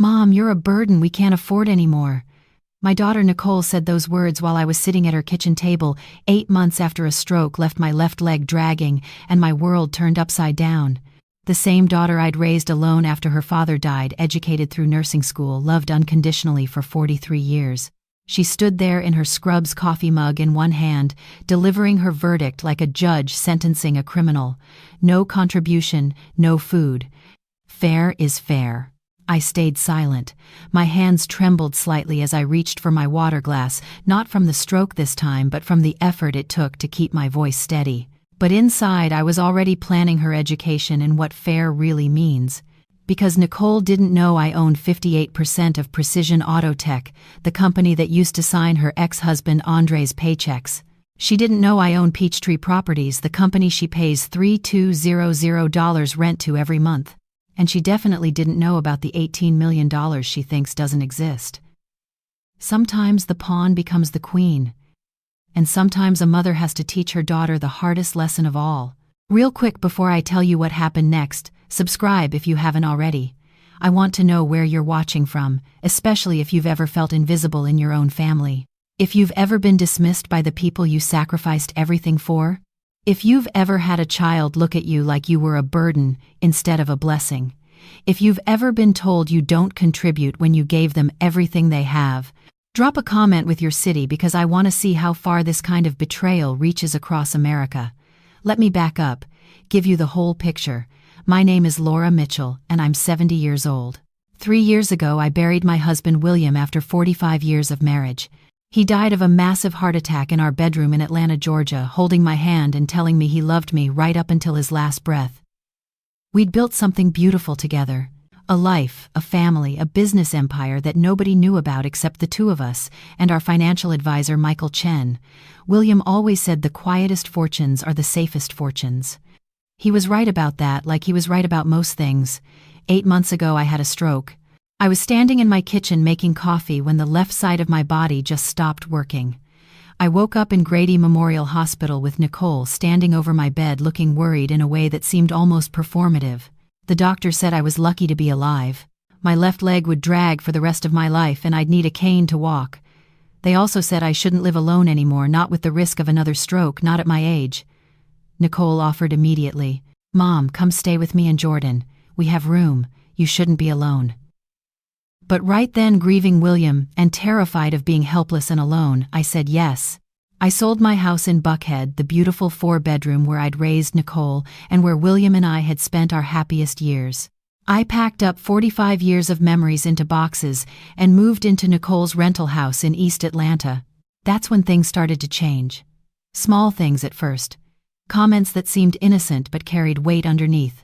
"Mom, you're a burden we can't afford anymore." My daughter Nicole said those words while I was sitting at her kitchen table, 8 months after a stroke left my left leg dragging and my world turned upside down. The same daughter I'd raised alone after her father died, educated through nursing school, loved unconditionally for 43 years. She stood there in her Scrubs coffee mug in one hand, delivering her verdict like a judge sentencing a criminal. No contribution, no food. Fair is fair. I stayed silent. My hands trembled slightly as I reached for my water glass, not from the stroke this time, but from the effort it took to keep my voice steady. But inside, I was already planning her education and what fair really means. Because Nicole didn't know I owned 58% of Precision Auto Tech, the company that used to sign her ex-husband Andre's paychecks. She didn't know I own Peachtree Properties, the company she pays $3,200 rent to every month. And she definitely didn't know about the $18 million she thinks doesn't exist. Sometimes the pawn becomes the queen. And sometimes a mother has to teach her daughter the hardest lesson of all. Real quick before I tell you what happened next, subscribe if you haven't already. I want to know where you're watching from, especially if you've ever felt invisible in your own family. If you've ever been dismissed by the people you sacrificed everything for. If you've ever had a child look at you like you were a burden instead of a blessing. If you've ever been told you don't contribute when you gave them everything they have. Drop a comment with your city because I want to see how far this kind of betrayal reaches across America. Let me back up, give you the whole picture. My name is Laura Mitchell, and I'm 70 years old. 3 years ago, I buried my husband William after 45 years of marriage. He died of a massive heart attack in our bedroom in Atlanta, Georgia, holding my hand and telling me he loved me right up until his last breath. We'd built something beautiful together. A life, a family, a business empire that nobody knew about except the two of us and our financial advisor Michael Chen. William always said the quietest fortunes are the safest fortunes. He was right about that, like he was right about most things. 8 months ago I had a stroke. I was standing in my kitchen making coffee when the left side of my body just stopped working. I woke up in Grady Memorial Hospital with Nicole standing over my bed looking worried in a way that seemed almost performative. The doctor said I was lucky to be alive. My left leg would drag for the rest of my life and I'd need a cane to walk. They also said I shouldn't live alone anymore, not with the risk of another stroke, not at my age. Nicole offered immediately. "Mom, come stay with me and Jordan. We have room. You shouldn't be alone." But right then, grieving William and terrified of being helpless and alone, I said yes. I sold my house in Buckhead, the beautiful 4-bedroom where I'd raised Nicole and where William and I had spent our happiest years. I packed up 45 years of memories into boxes and moved into Nicole's rental house in East Atlanta. That's when things started to change. Small things at first. Comments that seemed innocent but carried weight underneath.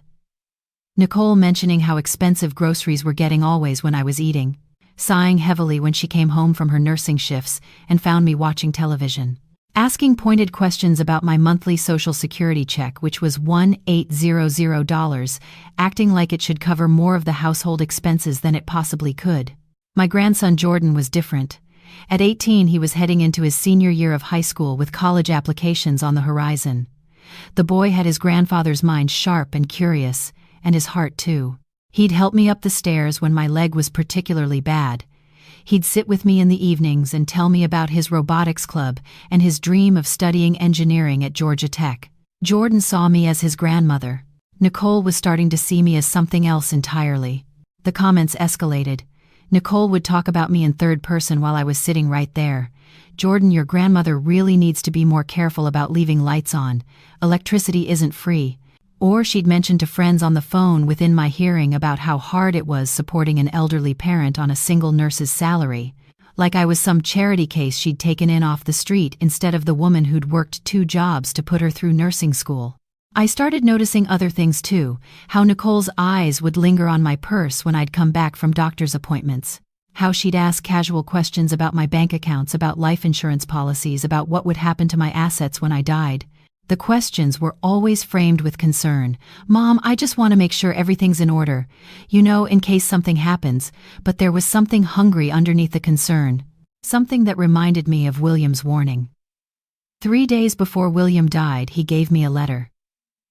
Nicole mentioning how expensive groceries were getting always when I was eating, sighing heavily when she came home from her nursing shifts and found me watching television, asking pointed questions about my monthly Social Security check, which was $1,800, acting like it should cover more of the household expenses than it possibly could. My grandson Jordan was different. At 18, he was heading into his senior year of high school with college applications on the horizon. The boy had his grandfather's mind sharp and curious, and his heart too. He'd help me up the stairs when my leg was particularly bad. He'd sit with me in the evenings and tell me about his robotics club and his dream of studying engineering at Georgia Tech. Jordan saw me as his grandmother. Nicole was starting to see me as something else entirely. The comments escalated. Nicole would talk about me in third person while I was sitting right there. "Jordan, your grandmother really needs to be more careful about leaving lights on. Electricity isn't free." Or she'd mention to friends on the phone within my hearing about how hard it was supporting an elderly parent on a single nurse's salary, like I was some charity case she'd taken in off the street instead of the woman who'd worked 2 jobs to put her through nursing school. I started noticing other things too, how Nicole's eyes would linger on my purse when I'd come back from doctor's appointments, how she'd ask casual questions about my bank accounts, about life insurance policies, about what would happen to my assets when I died. The questions were always framed with concern. "Mom, I just want to make sure everything's in order, you know, in case something happens," but there was something hungry underneath the concern, something that reminded me of William's warning. 3 days before William died, he gave me a letter.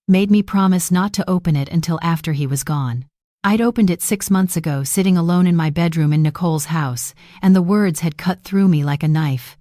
Made me promise not to open it until after he was gone. I'd opened it 6 months ago, sitting alone in my bedroom in Nicole's house, and the words had cut through me like a knife.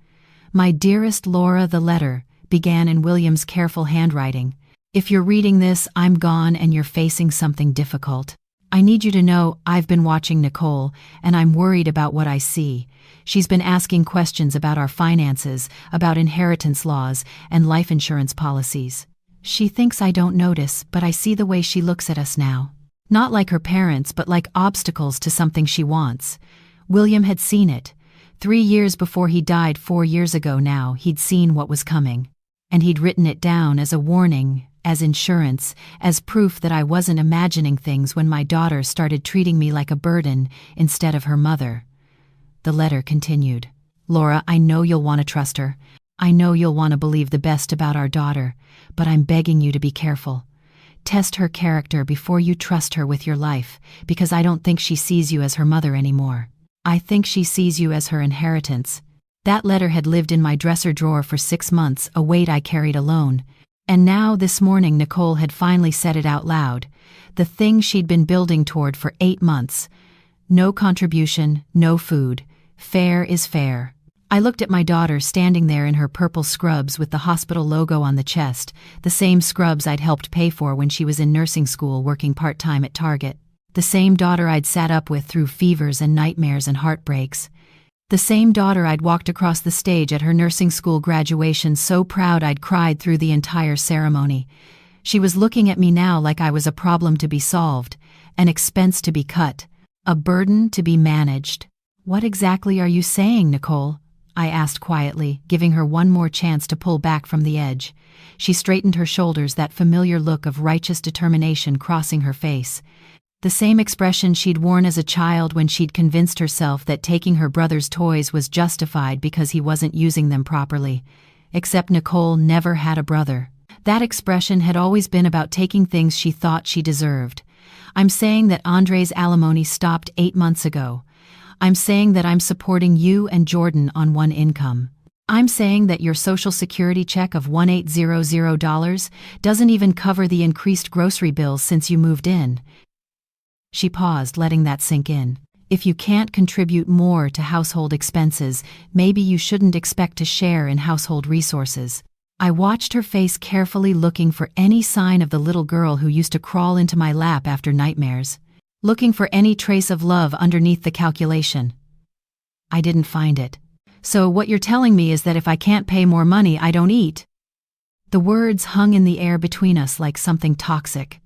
"My dearest Laura," the letter began in William's careful handwriting. "If you're reading this, I'm gone and you're facing something difficult. I need you to know I've been watching Nicole, and I'm worried about what I see. She's been asking questions about our finances, about inheritance laws, and life insurance policies. She thinks I don't notice, but I see the way she looks at us now. Not like her parents, but like obstacles to something she wants." William had seen it. 3 years before he died 4 years ago now, he'd seen what was coming. And he'd written it down as a warning, as insurance, as proof that I wasn't imagining things when my daughter started treating me like a burden instead of her mother. The letter continued. "Laura, I know you'll want to trust her. I know you'll want to believe the best about our daughter, but I'm begging you to be careful. Test her character before you trust her with your life, because I don't think she sees you as her mother anymore. I think she sees you as her inheritance." That letter had lived in my dresser drawer for 6 months, a weight I carried alone. And now, this morning, Nicole had finally said it out loud. The thing she'd been building toward for 8 months. No contribution, no food. Fair is fair. I looked at my daughter standing there in her purple scrubs with the hospital logo on the chest, the same scrubs I'd helped pay for when she was in nursing school working part-time at Target. The same daughter I'd sat up with through fevers and nightmares and heartbreaks. The same daughter I'd walked across the stage at her nursing school graduation so proud I'd cried through the entire ceremony. She was looking at me now like I was a problem to be solved, an expense to be cut, a burden to be managed. "What exactly are you saying, Nicole?" I asked quietly, giving her one more chance to pull back from the edge. She straightened her shoulders, that familiar look of righteous determination crossing her face. The same expression she'd worn as a child when she'd convinced herself that taking her brother's toys was justified because he wasn't using them properly. Except Nicole never had a brother. That expression had always been about taking things she thought she deserved. "I'm saying that Andre's alimony stopped 8 months ago. I'm saying that I'm supporting you and Jordan on one income. I'm saying that your Social Security check of $1,800 doesn't even cover the increased grocery bills since you moved in." She paused, letting that sink in. "If you can't contribute more to household expenses, maybe you shouldn't expect to share in household resources." I watched her face carefully, looking for any sign of the little girl who used to crawl into my lap after nightmares. Looking for any trace of love underneath the calculation. I didn't find it. "So what you're telling me is that if I can't pay more money, I don't eat?" The words hung in the air between us like something toxic.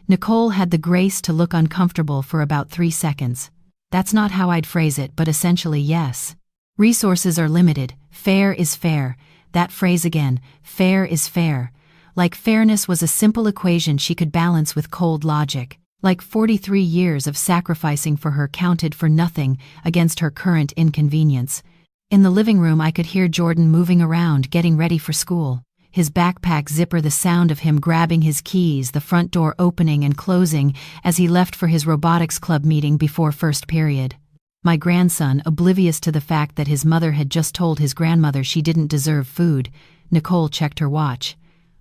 Nicole had the grace to look uncomfortable for about 3 seconds. That's not how I'd phrase it, but essentially yes. Resources are limited. Fair is fair. That phrase again, fair is fair. Like fairness was a simple equation she could balance with cold logic. Like 43 years of sacrificing for her counted for nothing against her current inconvenience. In the living room I could hear Jordan moving around, getting ready for school. His backpack zipper, the sound of him grabbing his keys, the front door opening and closing as he left for his robotics club meeting before first period. My grandson, oblivious to the fact that his mother had just told his grandmother she didn't deserve food. Nicole checked her watch.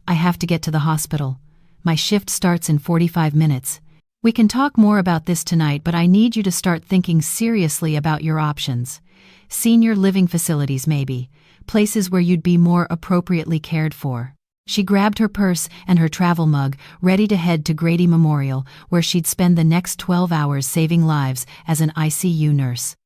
"I have to get to the hospital. My shift starts in 45 minutes. We can talk more about this tonight, but I need you to start thinking seriously about your options. Senior living facilities maybe. Places where you'd be more appropriately cared for." She grabbed her purse and her travel mug, ready to head to Grady Memorial, where she'd spend the next 12 hours saving lives as an ICU nurse.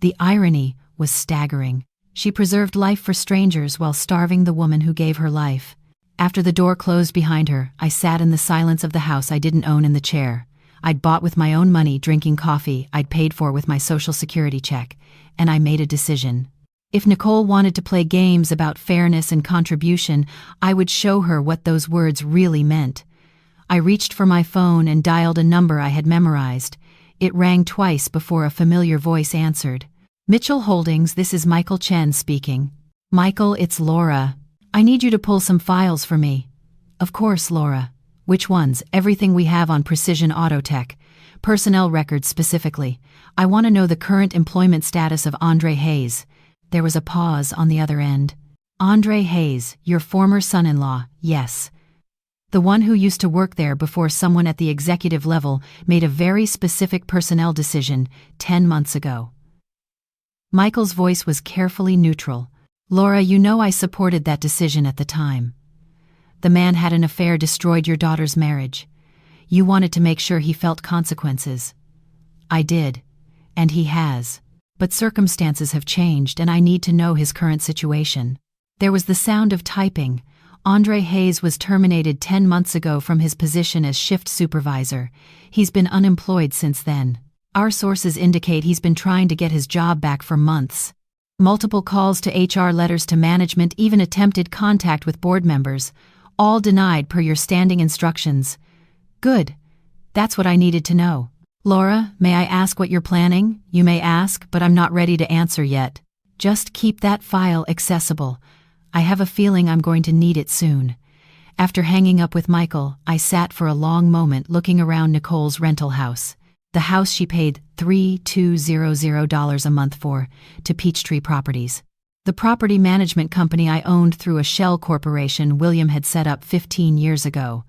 The irony was staggering. She preserved life for strangers while starving the woman who gave her life. After the door closed behind her, I sat in the silence of the house I didn't own in the chair. I'd bought with my own money, drinking coffee I'd paid for with my Social Security check, and I made a decision. If Nicole wanted to play games about fairness and contribution, I would show her what those words really meant. I reached for my phone and dialed a number I had memorized. It rang twice before a familiar voice answered. "Mitchell Holdings, this is Michael Chen speaking." "Michael, it's Laura. I need you to pull some files for me." "Of course, Laura." "Which ones?" "Everything we have on Precision Auto Tech. Personnel records specifically. I want to know the current employment status of Andre Hayes." There was a pause on the other end. "Andre Hayes, your former son-in-law, yes." The one who used to work there before someone at the executive level made a very specific personnel decision 10 months ago. Michael's voice was carefully neutral. Laura, you know I supported that decision at the time. The man had an affair, destroyed your daughter's marriage. You wanted to make sure he felt consequences. I did. And he has. But circumstances have changed and I need to know his current situation. There was the sound of typing. Andre Hayes was terminated 10 months ago from his position as shift supervisor. He's been unemployed since then. Our sources indicate he's been trying to get his job back for months. Multiple calls to HR, letters to management, even attempted contact with board members. All denied per your standing instructions. Good. That's what I needed to know. Laura, may I ask what you're planning? You may ask, but I'm not ready to answer yet. Just keep that file accessible. I have a feeling I'm going to need it soon. After hanging up with Michael, I sat for a long moment looking around Nicole's rental house. The house she paid $3,200 a month for, to Peachtree Properties. The property management company I owned through a shell corporation William had set up 15 years ago.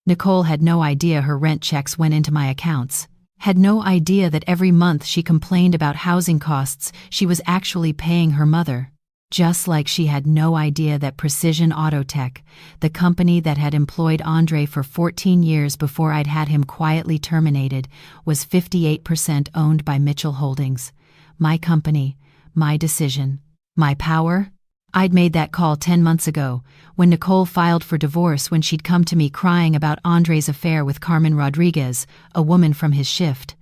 Nicole had no idea her rent checks went into my accounts. Had no idea that every month she complained about housing costs she was actually paying her mother. Just like she had no idea that Precision Autotech, the company that had employed Andre for 14 years before I'd had him quietly terminated, was 58% owned by Mitchell Holdings. My company, my decision, my power? I'd made that call 10 months ago, when Nicole filed for divorce, when she'd come to me crying about Andre's affair with Carmen Rodriguez, a woman from his shift.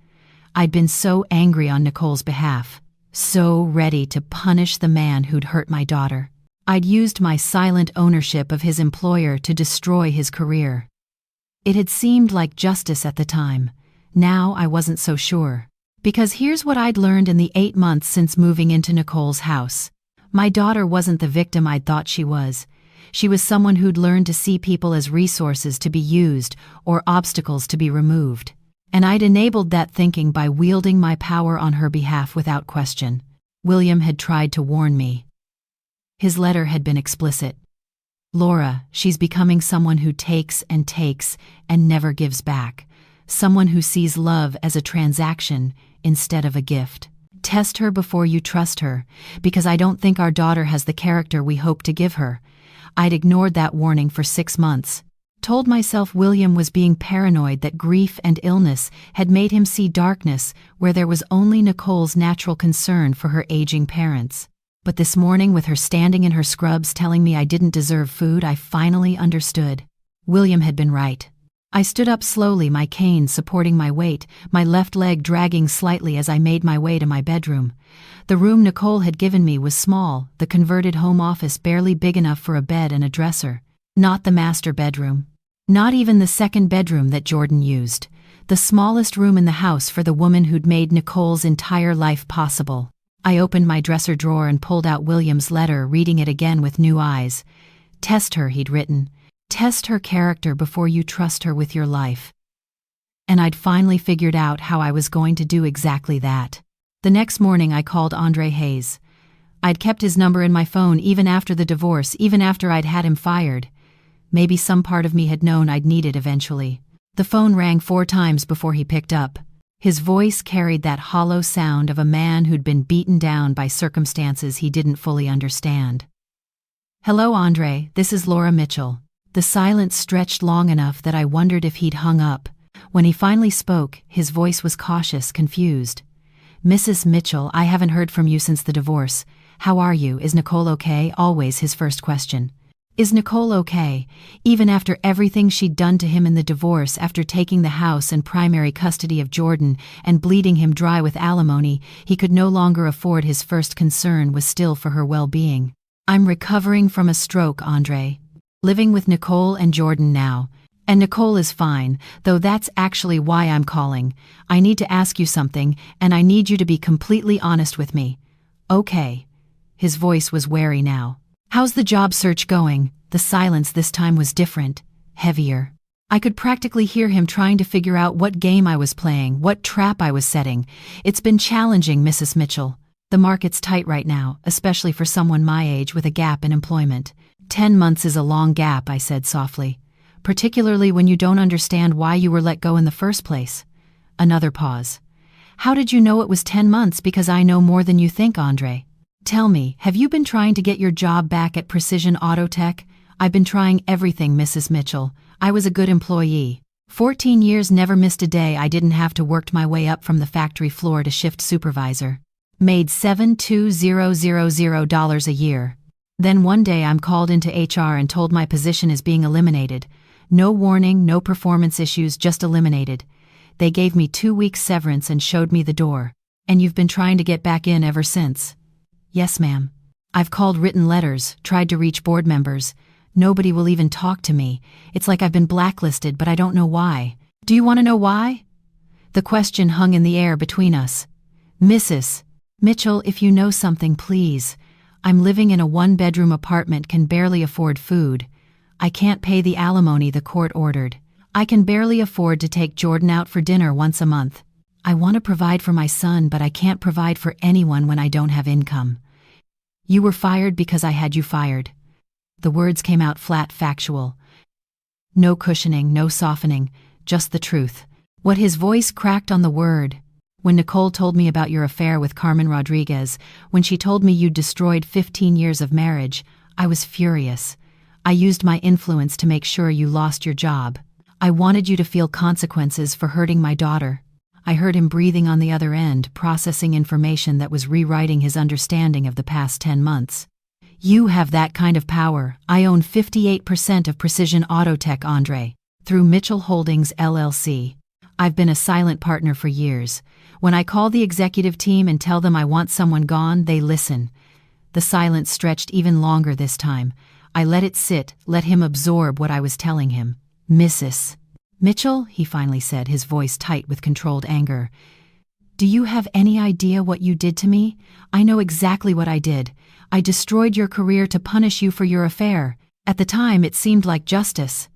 I'd been so angry on Nicole's behalf. So ready to punish the man who'd hurt my daughter. I'd used my silent ownership of his employer to destroy his career. It had seemed like justice at the time. Now I wasn't so sure. Because here's what I'd learned in the 8 months since moving into Nicole's house. My daughter wasn't the victim I'd thought she was. She was someone who'd learned to see people as resources to be used or obstacles to be removed. And I'd enabled that thinking by wielding my power on her behalf without question. William had tried to warn me. His letter had been explicit. Laura, she's becoming someone who takes and never gives back. Someone who sees love as a transaction instead of a gift. Test her before you trust her, because I don't think our daughter has the character we hope to give her. I'd ignored that warning for 6 months. Told myself William was being paranoid, that grief and illness had made him see darkness where there was only Nicole's natural concern for her aging parents. But this morning, with her standing in her scrubs telling me I didn't deserve food, I finally understood. William had been right. I stood up slowly, my cane supporting my weight, my left leg dragging slightly as I made my way to my bedroom. The room Nicole had given me was small, the converted home office barely big enough for a bed and a dresser. Not the master bedroom. Not even the second bedroom that Jordan used. The smallest room in the house for the woman who'd made Nicole's entire life possible. I opened my dresser drawer and pulled out William's letter, reading it again with new eyes. Test her, he'd written. Test her character before you trust her with your life. And I'd finally figured out how I was going to do exactly that. The next morning I called Andre Hayes. I'd kept his number in my phone even after the divorce, even after I'd had him fired. Maybe some part of me had known I'd need it eventually. The phone rang 4 times before he picked up. His voice carried that hollow sound of a man who'd been beaten down by circumstances he didn't fully understand. Hello, Andre, this is Laura Mitchell. The silence stretched long enough that I wondered if he'd hung up. When he finally spoke, his voice was cautious, confused. Mrs. Mitchell, I haven't heard from you since the divorce. How are you? Is Nicole okay? Always his first question. Is Nicole okay? Even after everything she'd done to him in the divorce, after taking the house and primary custody of Jordan and bleeding him dry with alimony, he could no longer afford. His first concern was still for her well-being. I'm recovering from a stroke, Andre. Living with Nicole and Jordan now. And Nicole is fine, though that's actually why I'm calling. I need to ask you something, and I need you to be completely honest with me. Okay. His voice was wary now. How's the job search going? The silence this time was different, heavier. I could practically hear him trying to figure out what game I was playing, what trap I was setting. It's been challenging, Mrs. Mitchell. The market's tight right now, especially for someone my age with a gap in employment. 10 months is a long gap, I said softly. particularly when you don't understand why you were let go in the first place. Another pause. How did you know it was 10 months? Because I know more than you think, Andre. Tell me, have you been trying to get your job back at Precision Auto Tech? I've been trying everything, Mrs. Mitchell. I was a good employee. 14 years, never missed a day I didn't have to work my way up from the factory floor to shift supervisor. Made $7,200 a year. Then one day I'm called into HR and told my position is being eliminated. No warning, no performance issues, just eliminated. They gave me 2 weeks severance and showed me the door. And you've been trying to get back in ever since? Yes, ma'am. I've called, written letters, tried to reach board members. Nobody will even talk to me. It's like I've been blacklisted, but I don't know why. Do you want to know why? The question hung in the air between us. Mrs. Mitchell, if you know something, please. I'm living in a 1-bedroom apartment, can barely afford food. I can't pay the alimony the court ordered. I can barely afford to take Jordan out for dinner once a month. I want to provide for my son, but I can't provide for anyone when I don't have income. You were fired because I had you fired. The words came out flat, factual. No cushioning, no softening, just the truth. What his voice cracked on the word. When Nicole told me about your affair with Carmen Rodriguez, when she told me you'd destroyed 15 years of marriage, I was furious. I used my influence to make sure you lost your job. I wanted you to feel consequences for hurting my daughter. I heard him breathing on the other end, processing information that was rewriting his understanding of the past 10 months. You have that kind of power. I own 58% of Precision Auto Tech, Andre, through Mitchell Holdings, LLC. I've been a silent partner for years. When I call the executive team and tell them I want someone gone, they listen. The silence stretched even longer this time. I let it sit, let him absorb what I was telling him. Mrs. Mitchell, he finally said, his voice tight with controlled anger. Do you have any idea what you did to me? I know exactly what I did. I destroyed your career to punish you for your affair. At the time, it seemed like justice.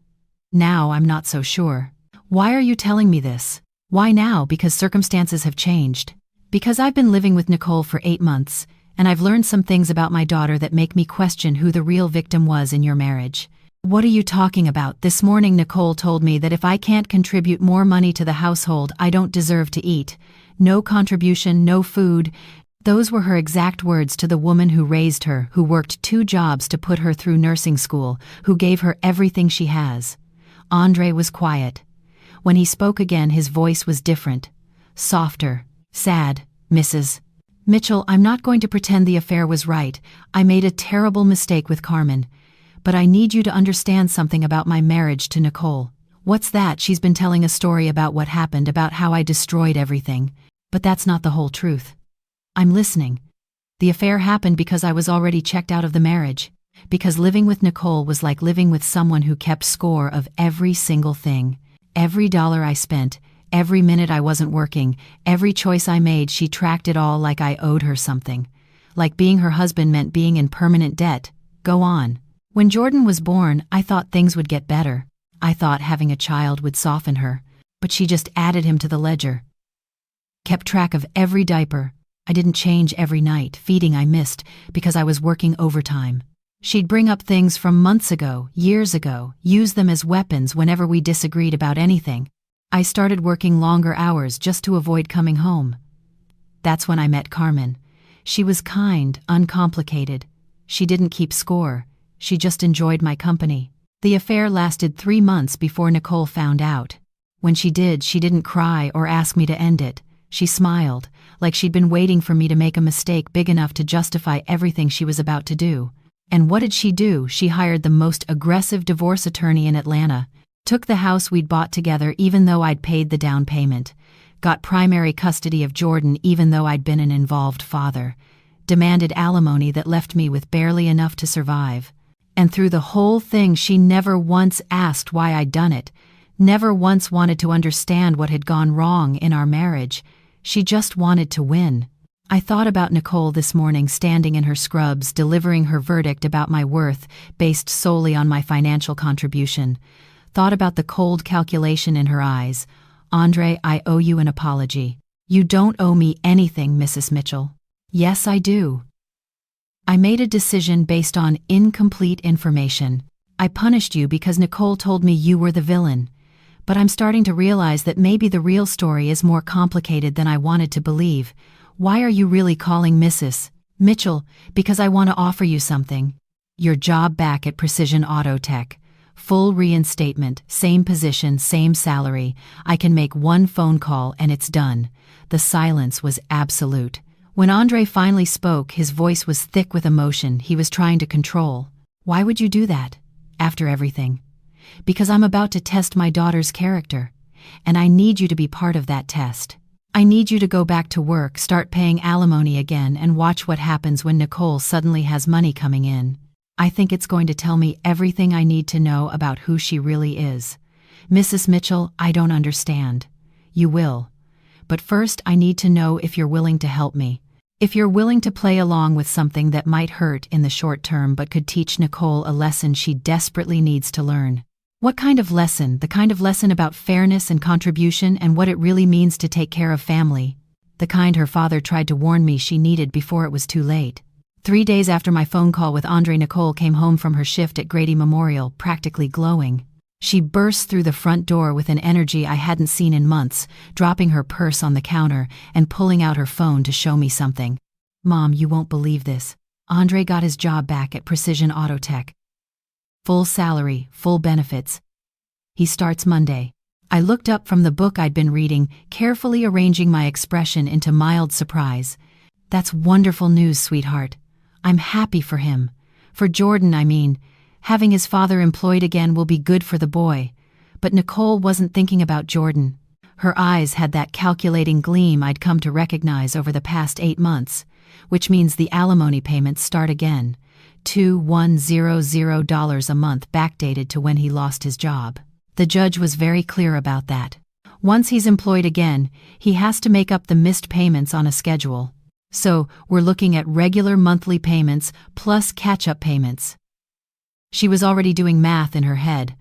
Now, I'm not so sure. Why are you telling me this? Why now? Because circumstances have changed. Because I've been living with Nicole for 8 months, and I've learned some things about my daughter that make me question who the real victim was in your marriage. What are you talking about? This morning Nicole told me that if I can't contribute more money to the household, I don't deserve to eat. No contribution, no food. Those were her exact words to the woman who raised her, who worked 2 jobs to put her through nursing school, who gave her everything she has. Andre was quiet. When he spoke again, his voice was different. Softer. Sad. Mrs. Mitchell, I'm not going to pretend the affair was right. I made a terrible mistake with Carmen. But I need you to understand something about my marriage to Nicole. What's that? She's been telling a story about what happened, about how I destroyed everything. But that's not the whole truth. I'm listening. The affair happened because I was already checked out of the marriage. Because living with Nicole was like living with someone who kept score of every single thing. Every dollar I spent, every minute I wasn't working, every choice I made, she tracked it all like I owed her something. Like being her husband meant being in permanent debt. Go on. When Jordan was born, I thought things would get better. I thought having a child would soften her. But she just added him to the ledger. Kept track of every diaper. I didn't change every night. Feeding I missed because I was working overtime. She'd bring up things from months ago, years ago, use them as weapons whenever we disagreed about anything. I started working longer hours just to avoid coming home. That's when I met Carmen. She was kind, uncomplicated. She didn't keep score. She just enjoyed my company. The affair lasted 3 months before Nicole found out. When she did, she didn't cry or ask me to end it. She smiled, like she'd been waiting for me to make a mistake big enough to justify everything she was about to do. And what did she do? She hired the most aggressive divorce attorney in Atlanta, took the house we'd bought together even though I'd paid the down payment, got primary custody of Jordan even though I'd been an involved father, demanded alimony that left me with barely enough to survive. And through the whole thing, she never once asked why I'd done it, never once wanted to understand what had gone wrong in our marriage. She just wanted to win. I thought about Nicole this morning, standing in her scrubs, delivering her verdict about my worth based solely on my financial contribution. Thought about the cold calculation in her eyes. Andre, I owe you an apology. You don't owe me anything, Mrs. Mitchell. Yes, I do. I made a decision based on incomplete information. I punished you because Nicole told me you were the villain. But I'm starting to realize that maybe the real story is more complicated than I wanted to believe. Why are you really calling Mrs. Mitchell? Because I want to offer you something. Your job back at Precision Auto Tech. Full reinstatement, same position, same salary. I can make one phone call and it's done. The silence was absolute. When Andre finally spoke, his voice was thick with emotion he was trying to control. Why would you do that? After everything? Because I'm about to test my daughter's character. And I need you to be part of that test. I need you to go back to work, start paying alimony again, and watch what happens when Nicole suddenly has money coming in. I think it's going to tell me everything I need to know about who she really is. Mrs. Mitchell, I don't understand. You will. But first I need to know if you're willing to help me. If you're willing to play along with something that might hurt in the short term but could teach Nicole a lesson she desperately needs to learn. What kind of lesson? The kind of lesson about fairness and contribution and what it really means to take care of family. The kind her father tried to warn me she needed before it was too late. 3 days after my phone call with Andre, Nicole came home from her shift at Grady Memorial, practically glowing. She burst through the front door with an energy I hadn't seen in months, dropping her purse on the counter and pulling out her phone to show me something. Mom, you won't believe this. Andre got his job back at Precision Auto Tech. Full salary, full benefits. He starts Monday. I looked up from the book I'd been reading, carefully arranging my expression into mild surprise. That's wonderful news, sweetheart. I'm happy for him. For Jordan, I mean. Having his father employed again will be good for the boy. But Nicole wasn't thinking about Jordan. Her eyes had that calculating gleam I'd come to recognize over the past 8 months, which means the alimony payments start again. $2,100 a month, backdated to when he lost his job. The judge was very clear about that. Once he's employed again, he has to make up the missed payments on a schedule. So, we're looking at regular monthly payments plus catch-up payments. She was already doing math in her head,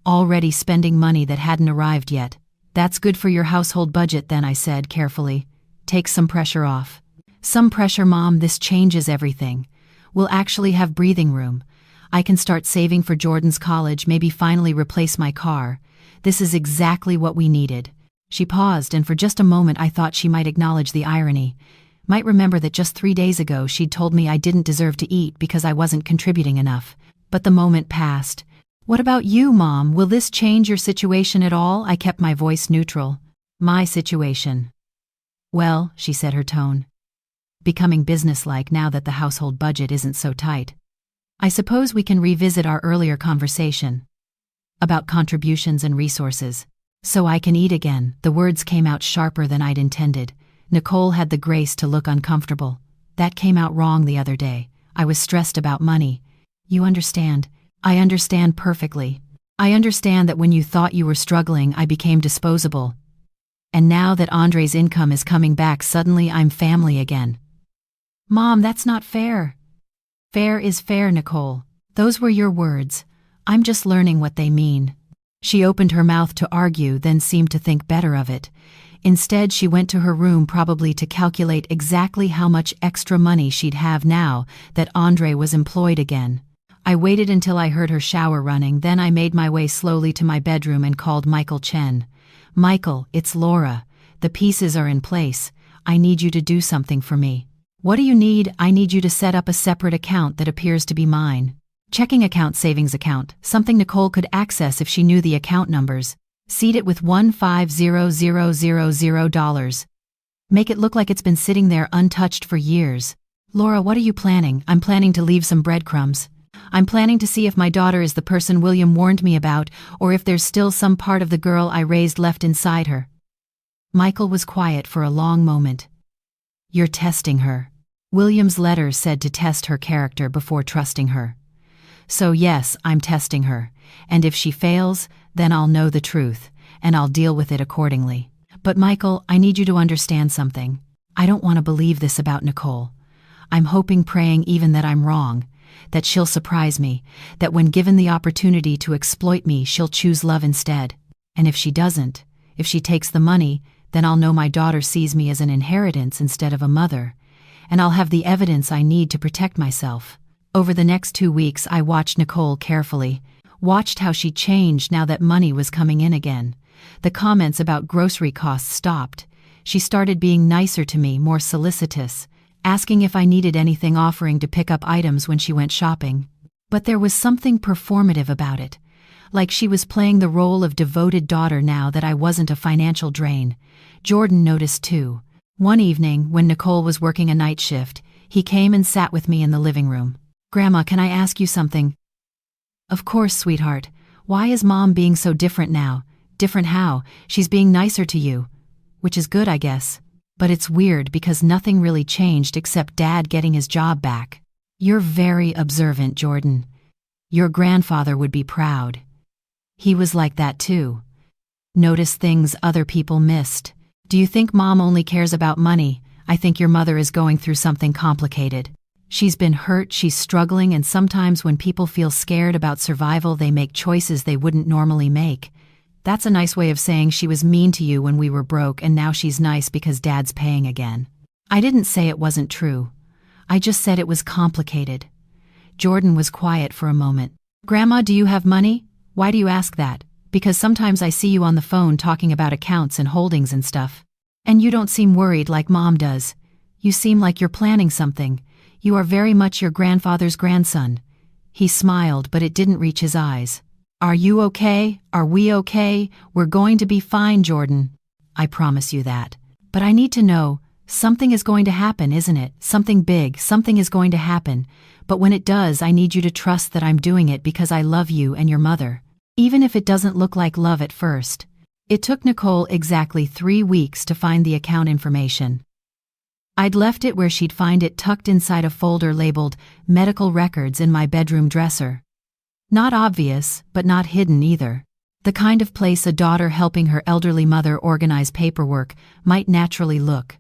already spending money that hadn't arrived yet. That's good for your household budget then, I said carefully. Take some pressure off. Some pressure, Mom, this changes everything. We'll actually have breathing room. I can start saving for Jordan's college, maybe finally replace my car. This is exactly what we needed. She paused, and for just a moment I thought she might acknowledge the irony. Might remember that just 3 days ago she'd told me I didn't deserve to eat because I wasn't contributing enough. But the moment passed. What about you, Mom? Will this change your situation at all? I kept my voice neutral. My situation. Well, she said, her tone becoming businesslike now that the household budget isn't so tight. I suppose we can revisit our earlier conversation about contributions and resources. So I can eat again. The words came out sharper than I'd intended. Nicole had the grace to look uncomfortable. That came out wrong the other day. I was stressed about money. You understand. I understand perfectly. I understand that when you thought you were struggling, I became disposable. And now that Andre's income is coming back, suddenly I'm family again. Mom, that's not fair. Fair is fair, Nicole. Those were your words. I'm just learning what they mean. She opened her mouth to argue, then seemed to think better of it. Instead, she went to her room, probably to calculate exactly how much extra money she'd have now that Andre was employed again. I waited until I heard her shower running, then I made my way slowly to my bedroom and called Michael Chen. Michael, it's Laura. The pieces are in place. I need you to do something for me. What do you need? I need you to set up a separate account that appears to be mine. Checking account, savings account, something Nicole could access if she knew the account numbers. Seed it with $150,000. Make it look like it's been sitting there untouched for years. Laura, what are you planning? I'm planning to leave some breadcrumbs. I'm planning to see if my daughter is the person William warned me about, or if there's still some part of the girl I raised left inside her. Michael was quiet for a long moment. You're testing her. William's letter said to test her character before trusting her. So yes, I'm testing her, and if she fails, then I'll know the truth, and I'll deal with it accordingly. But Michael, I need you to understand something. I don't want to believe this about Nicole. I'm hoping, praying even that I'm wrong, that she'll surprise me, that when given the opportunity to exploit me, she'll choose love instead. And if she doesn't, if she takes the money, then I'll know my daughter sees me as an inheritance instead of a mother, and I'll have the evidence I need to protect myself. Over the next 2 weeks, I watched Nicole carefully. Watched how she changed now that money was coming in again. The comments about grocery costs stopped. She started being nicer to me, more solicitous, asking if I needed anything, offering to pick up items when she went shopping. But there was something performative about it. Like she was playing the role of devoted daughter now that I wasn't a financial drain. Jordan noticed too. One evening, when Nicole was working a night shift, he came and sat with me in the living room. "Grandma, can I ask you something?" "Of course, sweetheart. Why is Mom being so different now?" "Different how? She's being nicer to you." "Which is good, I guess. But it's weird because nothing really changed except Dad getting his job back." "You're very observant, Jordan. Your grandfather would be proud. He was like that too. Notice things other people missed. Do you think Mom only cares about money? I think your mother is going through something complicated. She's been hurt, she's struggling, and sometimes when people feel scared about survival, they make choices they wouldn't normally make. That's a nice way of saying she was mean to you when we were broke and now she's nice because Dad's paying again." I didn't say it wasn't true. I just said it was complicated. Jordan was quiet for a moment. "Grandma, do you have money? Why do you ask that?" "Because sometimes I see you on the phone talking about accounts and holdings and stuff. And you don't seem worried like Mom does. You seem like you're planning something. You are very much your grandfather's grandson." He smiled, but it didn't reach his eyes. "Are you okay? Are we okay? We're going to be fine, Jordan. I promise you that. But I need to know, something is going to happen, isn't it? Something big, something is going to happen. But when it does, I need you to trust that I'm doing it because I love you and your mother. Even if it doesn't look like love at first." It took Nicole exactly 3 weeks to find the account information. I'd left it where she'd find it, tucked inside a folder labeled medical records in my bedroom dresser. Not obvious, but not hidden either. The kind of place a daughter helping her elderly mother organize paperwork might naturally look.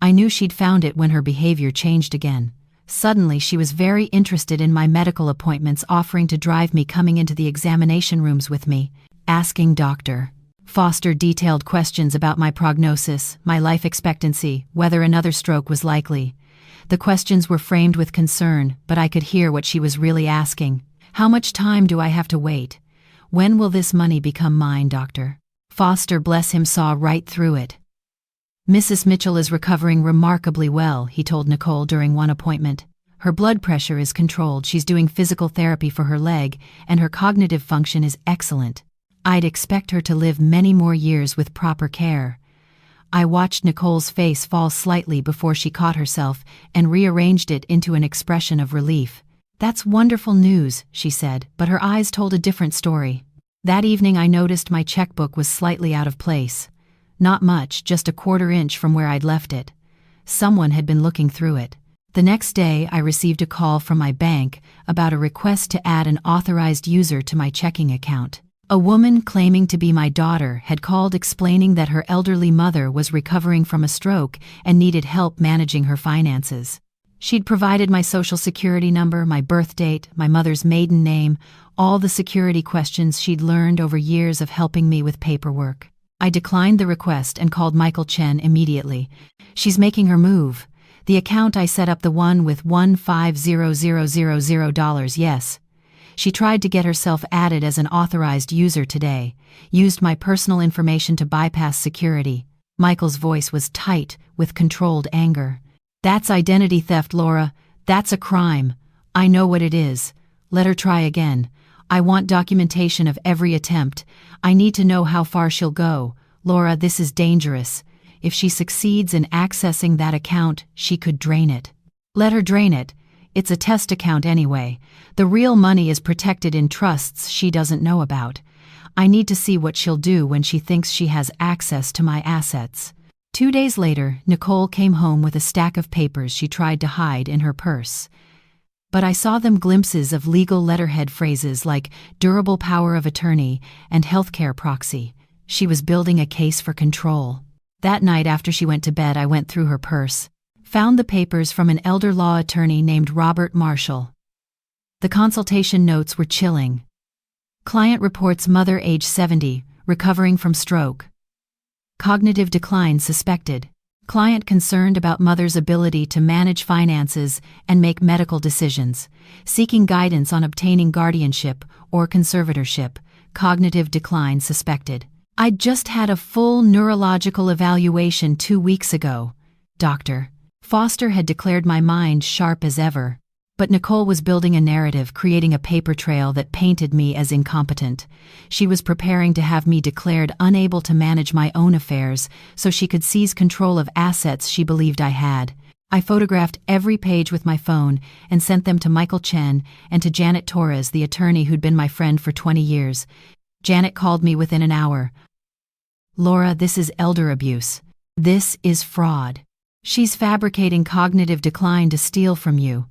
I knew she'd found it when her behavior changed again. Suddenly she was very interested in my medical appointments, offering to drive me, coming into the examination rooms with me, asking Dr. Foster detailed questions about my prognosis, my life expectancy, whether another stroke was likely. The questions were framed with concern, but I could hear what she was really asking. "How much time do I have to wait? When will this money become mine, doctor?" Foster, bless him, saw right through it. "Mrs. Mitchell is recovering remarkably well," he told Nicole during one appointment. "Her blood pressure is controlled, she's doing physical therapy for her leg, and her cognitive function is excellent. I'd expect her to live many more years with proper care." I watched Nicole's face fall slightly before she caught herself and rearranged it into an expression of relief. "That's wonderful news," she said, but her eyes told a different story. That evening I noticed my checkbook was slightly out of place. Not much, just a 1/4 inch from where I'd left it. Someone had been looking through it. The next day I received a call from my bank about a request to add an authorized user to my checking account. A woman claiming to be my daughter had called, explaining that her elderly mother was recovering from a stroke and needed help managing her finances. She'd provided my social security number, my birth date, my mother's maiden name, all the security questions she'd learned over years of helping me with paperwork. I declined the request and called Michael Chen immediately. "She's making her move. The account I set up, the one with $150,000, yes. She tried to get herself added as an authorized user today, used my personal information to bypass security." Michael's voice was tight with controlled anger. "That's identity theft, Laura. That's a crime. I know what it is. Let her try again. I want documentation of every attempt. I need to know how far she'll go. Laura, this is dangerous. If she succeeds in accessing that account, she could drain it." "Let her drain it. It's a test account anyway. The real money is protected in trusts she doesn't know about. I need to see what she'll do when she thinks she has access to my assets." 2 days later, Nicole came home with a stack of papers she tried to hide in her purse. But I saw them glimpses of legal letterhead phrases like durable power of attorney and healthcare proxy. She was building a case for control. That night after she went to bed, I went through her purse, found the papers from an elder law attorney named Robert Marshall. The consultation notes were chilling. Client reports mother age 70, recovering from stroke. Cognitive decline suspected. Client concerned about mother's ability to manage finances and make medical decisions, seeking guidance on obtaining guardianship or conservatorship, cognitive decline suspected. I'd just had a full neurological evaluation 2 weeks ago. Dr. Foster had declared my mind sharp as ever. But Nicole was building a narrative, creating a paper trail that painted me as incompetent. She was preparing to have me declared unable to manage my own affairs so she could seize control of assets she believed I had. I photographed every page with my phone and sent them to Michael Chen and to Janet Torres, the attorney who'd been my friend for 20 years. Janet called me within an hour. "Laura, this is elder abuse. This is fraud. She's fabricating cognitive decline to steal from you."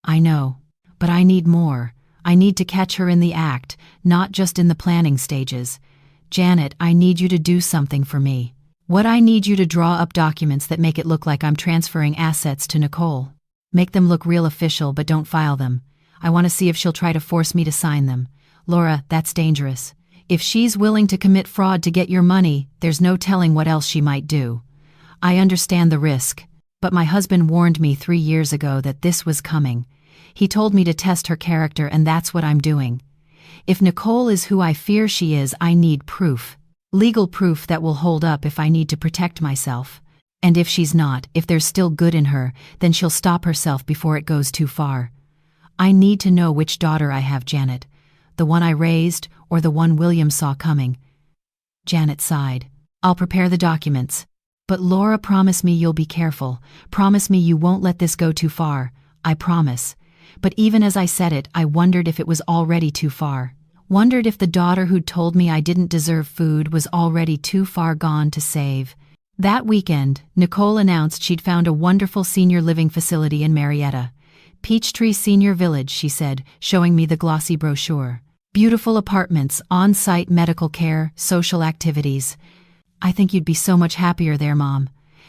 "I know, but I need more. I need to catch her in the act, not just in the planning stages. Janet, I need you to do something for me. I need you to draw up documents that make it look like I'm transferring assets to Nicole. Make them look real official, but don't file them. I want to see if she'll try to force me to sign them. Laura, that's dangerous. If she's willing to commit fraud to get your money, there's no telling what else she might do. I understand the risk, but my husband warned me 3 years ago that this was coming. He told me to test her character, and that's what I'm doing. If Nicole is who I fear she is, I need proof. Legal proof that will hold up if I need to protect myself. And if she's not, if there's still good in her, then she'll stop herself before it goes too far. I need to know which daughter I have, Janet. The one I raised, or the one William saw coming." Janet sighed. "I'll prepare the documents. But Laura, promise me you'll be careful. Promise me you won't let this go too far. I promise." But even as I said it, I wondered if it was already too far. Wondered if the daughter who'd told me I didn't deserve food was already too far gone to save. That weekend, Nicole announced she'd found a wonderful senior living facility in Marietta. Peachtree Senior Village, she said, showing me the glossy brochure. Beautiful apartments, on-site medical care, social activities. "I think you'd be so much happier there, Mom.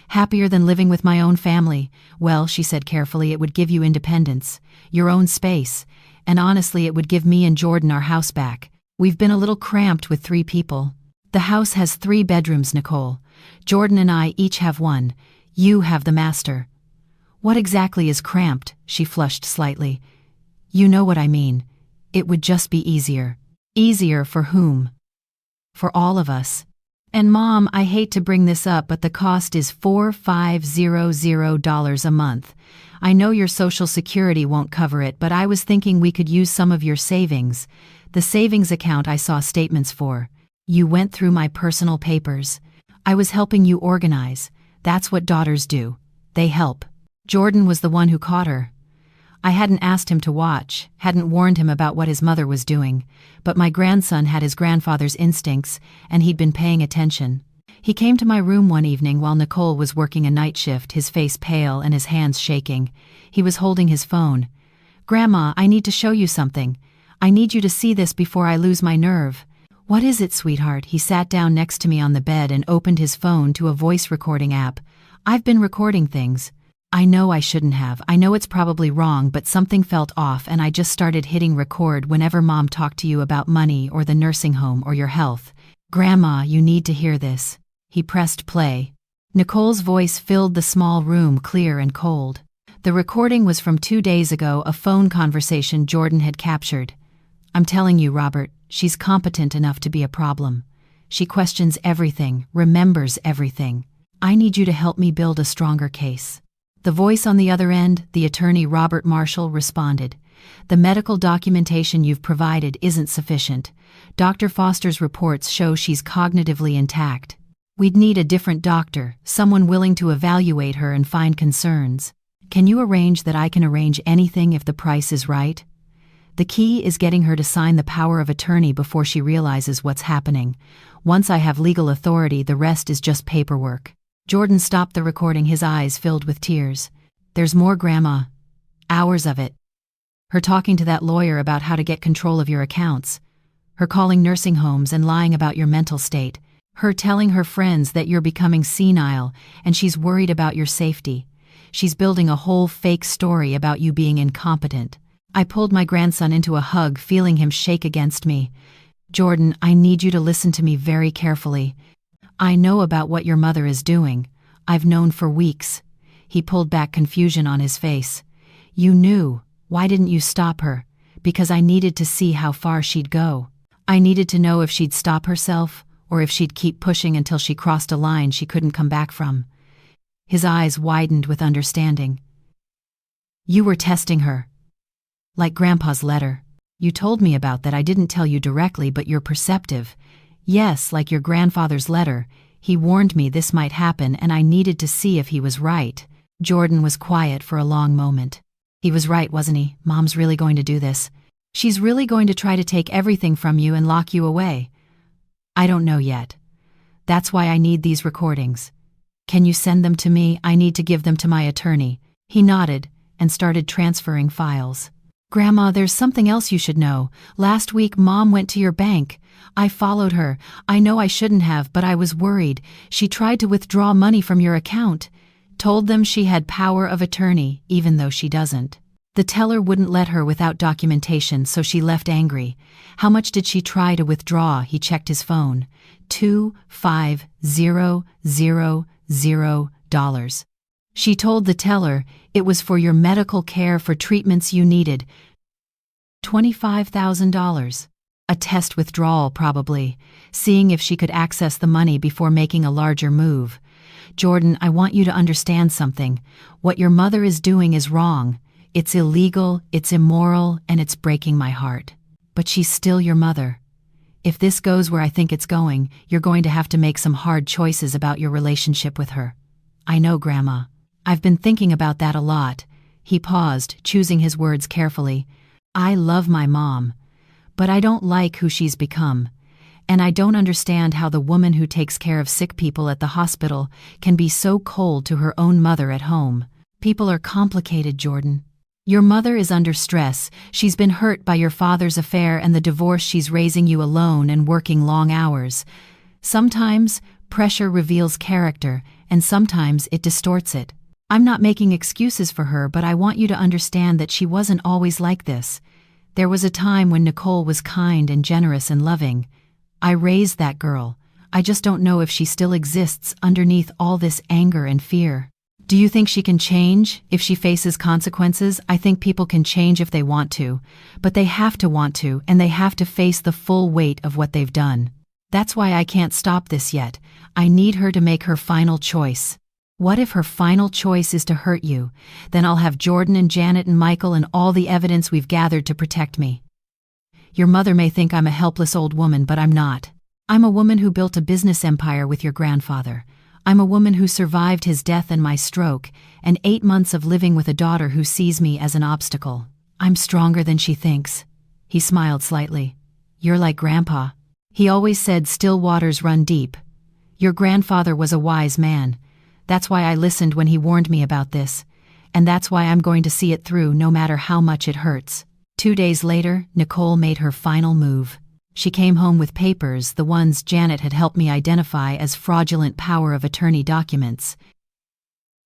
Happier than living with my own family. Well," she said carefully, "it would give you independence, your own space, and honestly it would give me and Jordan our house back. We've been a little cramped with 3 people. The house has 3 bedrooms, Nicole. Jordan and I each have 1. You have the master." "What exactly is cramped?" She flushed slightly. "You know what I mean. It would just be easier." "Easier for whom?" "For all of us. And Mom, I hate to bring this up, but the cost is $4,500 a month. I know your Social Security won't cover it, but I was thinking we could use some of your savings. The savings account I saw statements for. You went through my personal papers. I was helping you organize. That's what daughters do. They help. Jordan was the one who caught her. I hadn't asked him to watch, hadn't warned him about what his mother was doing, but my grandson had his grandfather's instincts, and he'd been paying attention. He came to my room one evening while Nicole was working a night shift, his face pale and his hands shaking. He was holding his phone. "Grandma, I need to show you something. I need you to see this before I lose my nerve." "What is it, sweetheart?" He sat down next to me on the bed and opened his phone to a voice recording app. "I've been recording things. I know I shouldn't have. I know it's probably wrong, but something felt off and I just started hitting record whenever Mom talked to you about money or the nursing home or your health. Grandma, you need to hear this." He pressed play. Nicole's voice filled the small room, clear and cold. The recording was from 2 days ago, a phone conversation Jordan had captured. "I'm telling you, Robert, she's competent enough to be a problem. She questions everything, remembers everything. I need you to help me build a stronger case." The voice on the other end, the attorney Robert Marshall, responded. "The medical documentation you've provided isn't sufficient. Dr. Foster's reports show she's cognitively intact. We'd need a different doctor, someone willing to evaluate her and find concerns. Can you arrange that? I can arrange anything if the price is right. The key is getting her to sign the power of attorney before she realizes what's happening. Once I have legal authority, the rest is just paperwork." Jordan stopped the recording, his eyes filled with tears. "There's more, Grandma. Hours of it. Her talking to that lawyer about how to get control of your accounts. Her calling nursing homes and lying about your mental state. Her telling her friends that you're becoming senile and she's worried about your safety. She's building a whole fake story about you being incompetent." I pulled my grandson into a hug, feeling him shake against me. "Jordan, I need you to listen to me very carefully. I know about what your mother is doing. I've known for weeks. He pulled back, confusion on his face. You knew. Why didn't you stop her? Because I needed to see how far she'd go. I needed to know if she'd stop herself, or if she'd keep pushing until she crossed a line she couldn't come back from. His eyes widened with understanding. You were testing her. Like Grandpa's letter. You told me about that. I didn't tell you directly, but you're perceptive. Yes, like your grandfather's letter. He warned me this might happen, and I needed to see if he was right. Jordan was quiet for a long moment. He was right, wasn't he? Mom's really going to do this. She's really going to try to take everything from you and lock you away. I don't know yet. That's why I need these recordings. Can you send them to me? I need to give them to my attorney. He nodded and started transferring files. Grandma, there's something else you should know. Last week, Mom went to your bank. I followed her. I know I shouldn't have, but I was worried. She tried to withdraw money from your account. Told them she had power of attorney, even though she doesn't. The teller wouldn't let her without documentation, so she left angry. How much did she try to withdraw? He checked his phone. $2,500. She told the teller it was for your medical care for treatments you needed. $25,000. A test withdrawal, probably, seeing if she could access the money before making a larger move. Jordan, I want you to understand something. What your mother is doing is wrong. It's illegal, it's immoral, and it's breaking my heart. But she's still your mother. If this goes where I think it's going, you're going to have to make some hard choices about your relationship with her. I know, Grandma. I've been thinking about that a lot. He paused, choosing his words carefully. I love my mom, but I don't like who she's become. And I don't understand how the woman who takes care of sick people at the hospital can be so cold to her own mother at home. People are complicated, Jordan. Your mother is under stress. She's been hurt by your father's affair and the divorce. She's raising you alone and working long hours. Sometimes pressure reveals character, and sometimes it distorts it. I'm not making excuses for her, but I want you to understand that she wasn't always like this. There was a time when Nicole was kind and generous and loving. I raised that girl. I just don't know if she still exists underneath all this anger and fear. Do you think she can change if she faces consequences? I think people can change if they want to, but they have to want to, and they have to face the full weight of what they've done. That's why I can't stop this yet. I need her to make her final choice. What if her final choice is to hurt you? Then I'll have Jordan and Janet and Michael and all the evidence we've gathered to protect me. Your mother may think I'm a helpless old woman, but I'm not. I'm a woman who built a business empire with your grandfather. I'm a woman who survived his death and my stroke, and 8 months of living with a daughter who sees me as an obstacle. I'm stronger than she thinks. He smiled slightly. You're like Grandpa. He always said still waters run deep. Your grandfather was a wise man. That's why I listened when he warned me about this. And that's why I'm going to see it through no matter how much it hurts. 2 days later, Nicole made her final move. She came home with papers, the ones Janet had helped me identify as fraudulent power of attorney documents.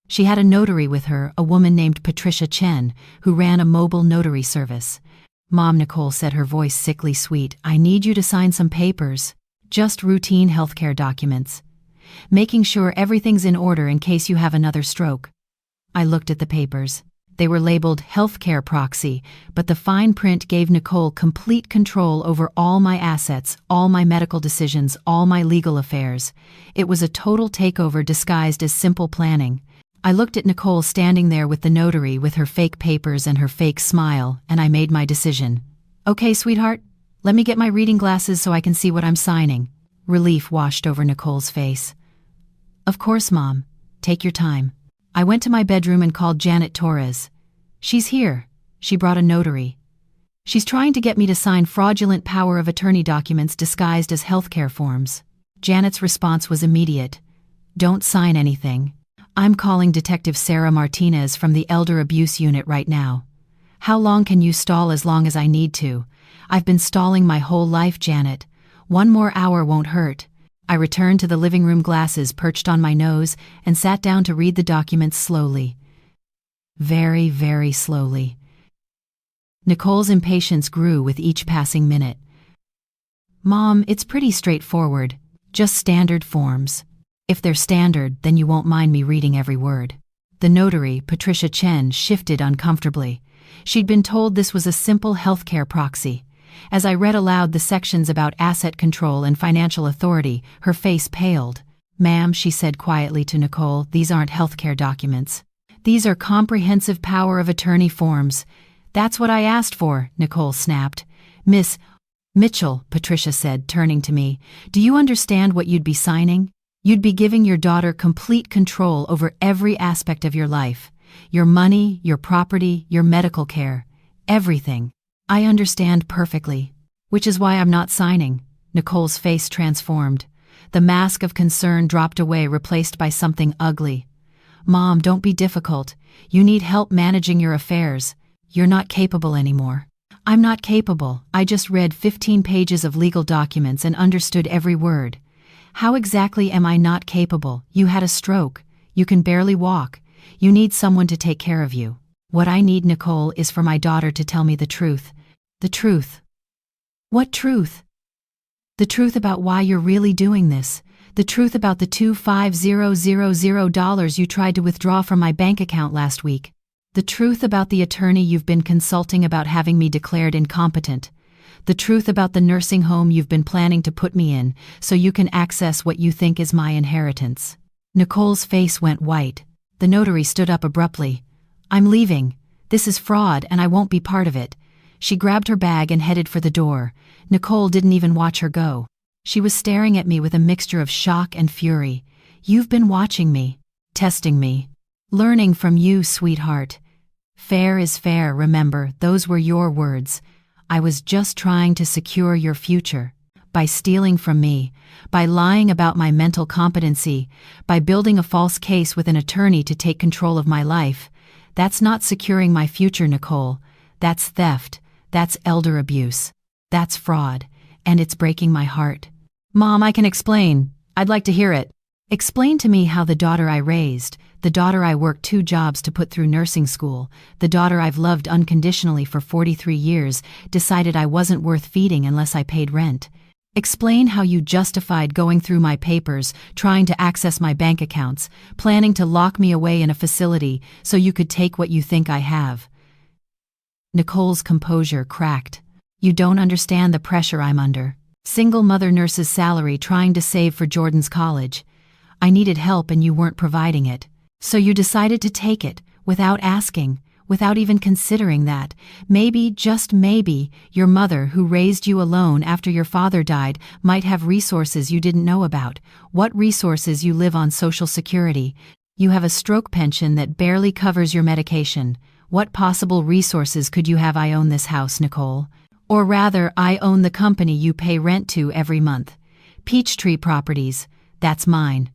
She had a notary with her, a woman named Patricia Chen, who ran a mobile notary service. Mom, Nicole said, her voice sickly sweet, I need you to sign some papers. Just routine healthcare documents. Making sure everything's in order in case you have another stroke. I looked at the papers. They were labeled healthcare proxy, but the fine print gave Nicole complete control over all my assets, all my medical decisions, all my legal affairs. It was a total takeover disguised as simple planning. I looked at Nicole standing there with the notary with her fake papers and her fake smile, and I made my decision. Okay, sweetheart, let me get my reading glasses so I can see what I'm signing. Relief washed over Nicole's face. Of course, Mom. Take your time. I went to my bedroom and called Janet Torres. She's here. She brought a notary. She's trying to get me to sign fraudulent power of attorney documents disguised as healthcare forms. Janet's response was immediate. Don't sign anything. I'm calling Detective Sarah Martinez from the Elder Abuse Unit right now. How long can you stall? As long as I need to. I've been stalling my whole life, Janet. 1 more hour won't hurt. I returned to the living room, glasses perched on my nose, and sat down to read the documents slowly. Very, very slowly. Nicole's impatience grew with each passing minute. Mom, it's pretty straightforward. Just standard forms. If they're standard, then you won't mind me reading every word. The notary, Patricia Chen, shifted uncomfortably. She'd been told this was a simple healthcare proxy. As I read aloud the sections about asset control and financial authority, her face paled. "Ma'am," she said quietly to Nicole, "these aren't healthcare documents. These are comprehensive power of attorney forms." "That's what I asked for," Nicole snapped. "Miss Mitchell," Patricia said, turning to me, "do you understand what you'd be signing? You'd be giving your daughter complete control over every aspect of your life. Your money, your property, your medical care. Everything." "I understand perfectly. Which is why I'm not signing." Nicole's face transformed. The mask of concern dropped away, replaced by something ugly. "Mom, don't be difficult. You need help managing your affairs. You're not capable anymore." "I'm not capable. I just read 15 pages of legal documents and understood every word." "How exactly am I not capable? You had a stroke. You can barely walk. You need someone to take care of you." "What I need, Nicole, is for my daughter to tell me the truth." "The truth?" "What truth?" "The truth about why you're really doing this. The truth about the $25,000 you tried to withdraw from my bank account last week. The truth about the attorney you've been consulting about having me declared incompetent. The truth about the nursing home you've been planning to put me in so you can access what you think is my inheritance." Nicole's face went white. The notary stood up abruptly. "I'm leaving. This is fraud and I won't be part of it." She grabbed her bag and headed for the door. Nicole didn't even watch her go. She was staring at me with a mixture of shock and fury. "You've been watching me, testing me, learning from you, sweetheart. Fair is fair, remember, those were your words. I was just trying to secure your future. By stealing from me, by lying about my mental competency, by building a false case with an attorney to take control of my life. That's not securing my future, Nicole. That's theft. That's elder abuse. That's fraud. And it's breaking my heart." "Mom, I can explain. I'd like to hear it." "Explain to me how the daughter I raised, the daughter I worked 2 jobs to put through nursing school, the daughter I've loved unconditionally for 43 years, decided I wasn't worth feeding unless I paid rent. Explain how you justified going through my papers, trying to access my bank accounts, planning to lock me away in a facility so you could take what you think I have." Nicole's composure cracked. "You don't understand the pressure I'm under. Single mother nurse's salary, trying to save for Jordan's college. I needed help and you weren't providing it. So you decided to take it, without asking, without even considering that, maybe, just maybe, your mother, who raised you alone after your father died, might have resources you didn't know about. What resources? You live on Social Security. You have a stroke pension that barely covers your medication. What possible resources could you have? I own this house, Nicole. Or rather, I own the company you pay rent to every month. Peachtree Properties, that's mine."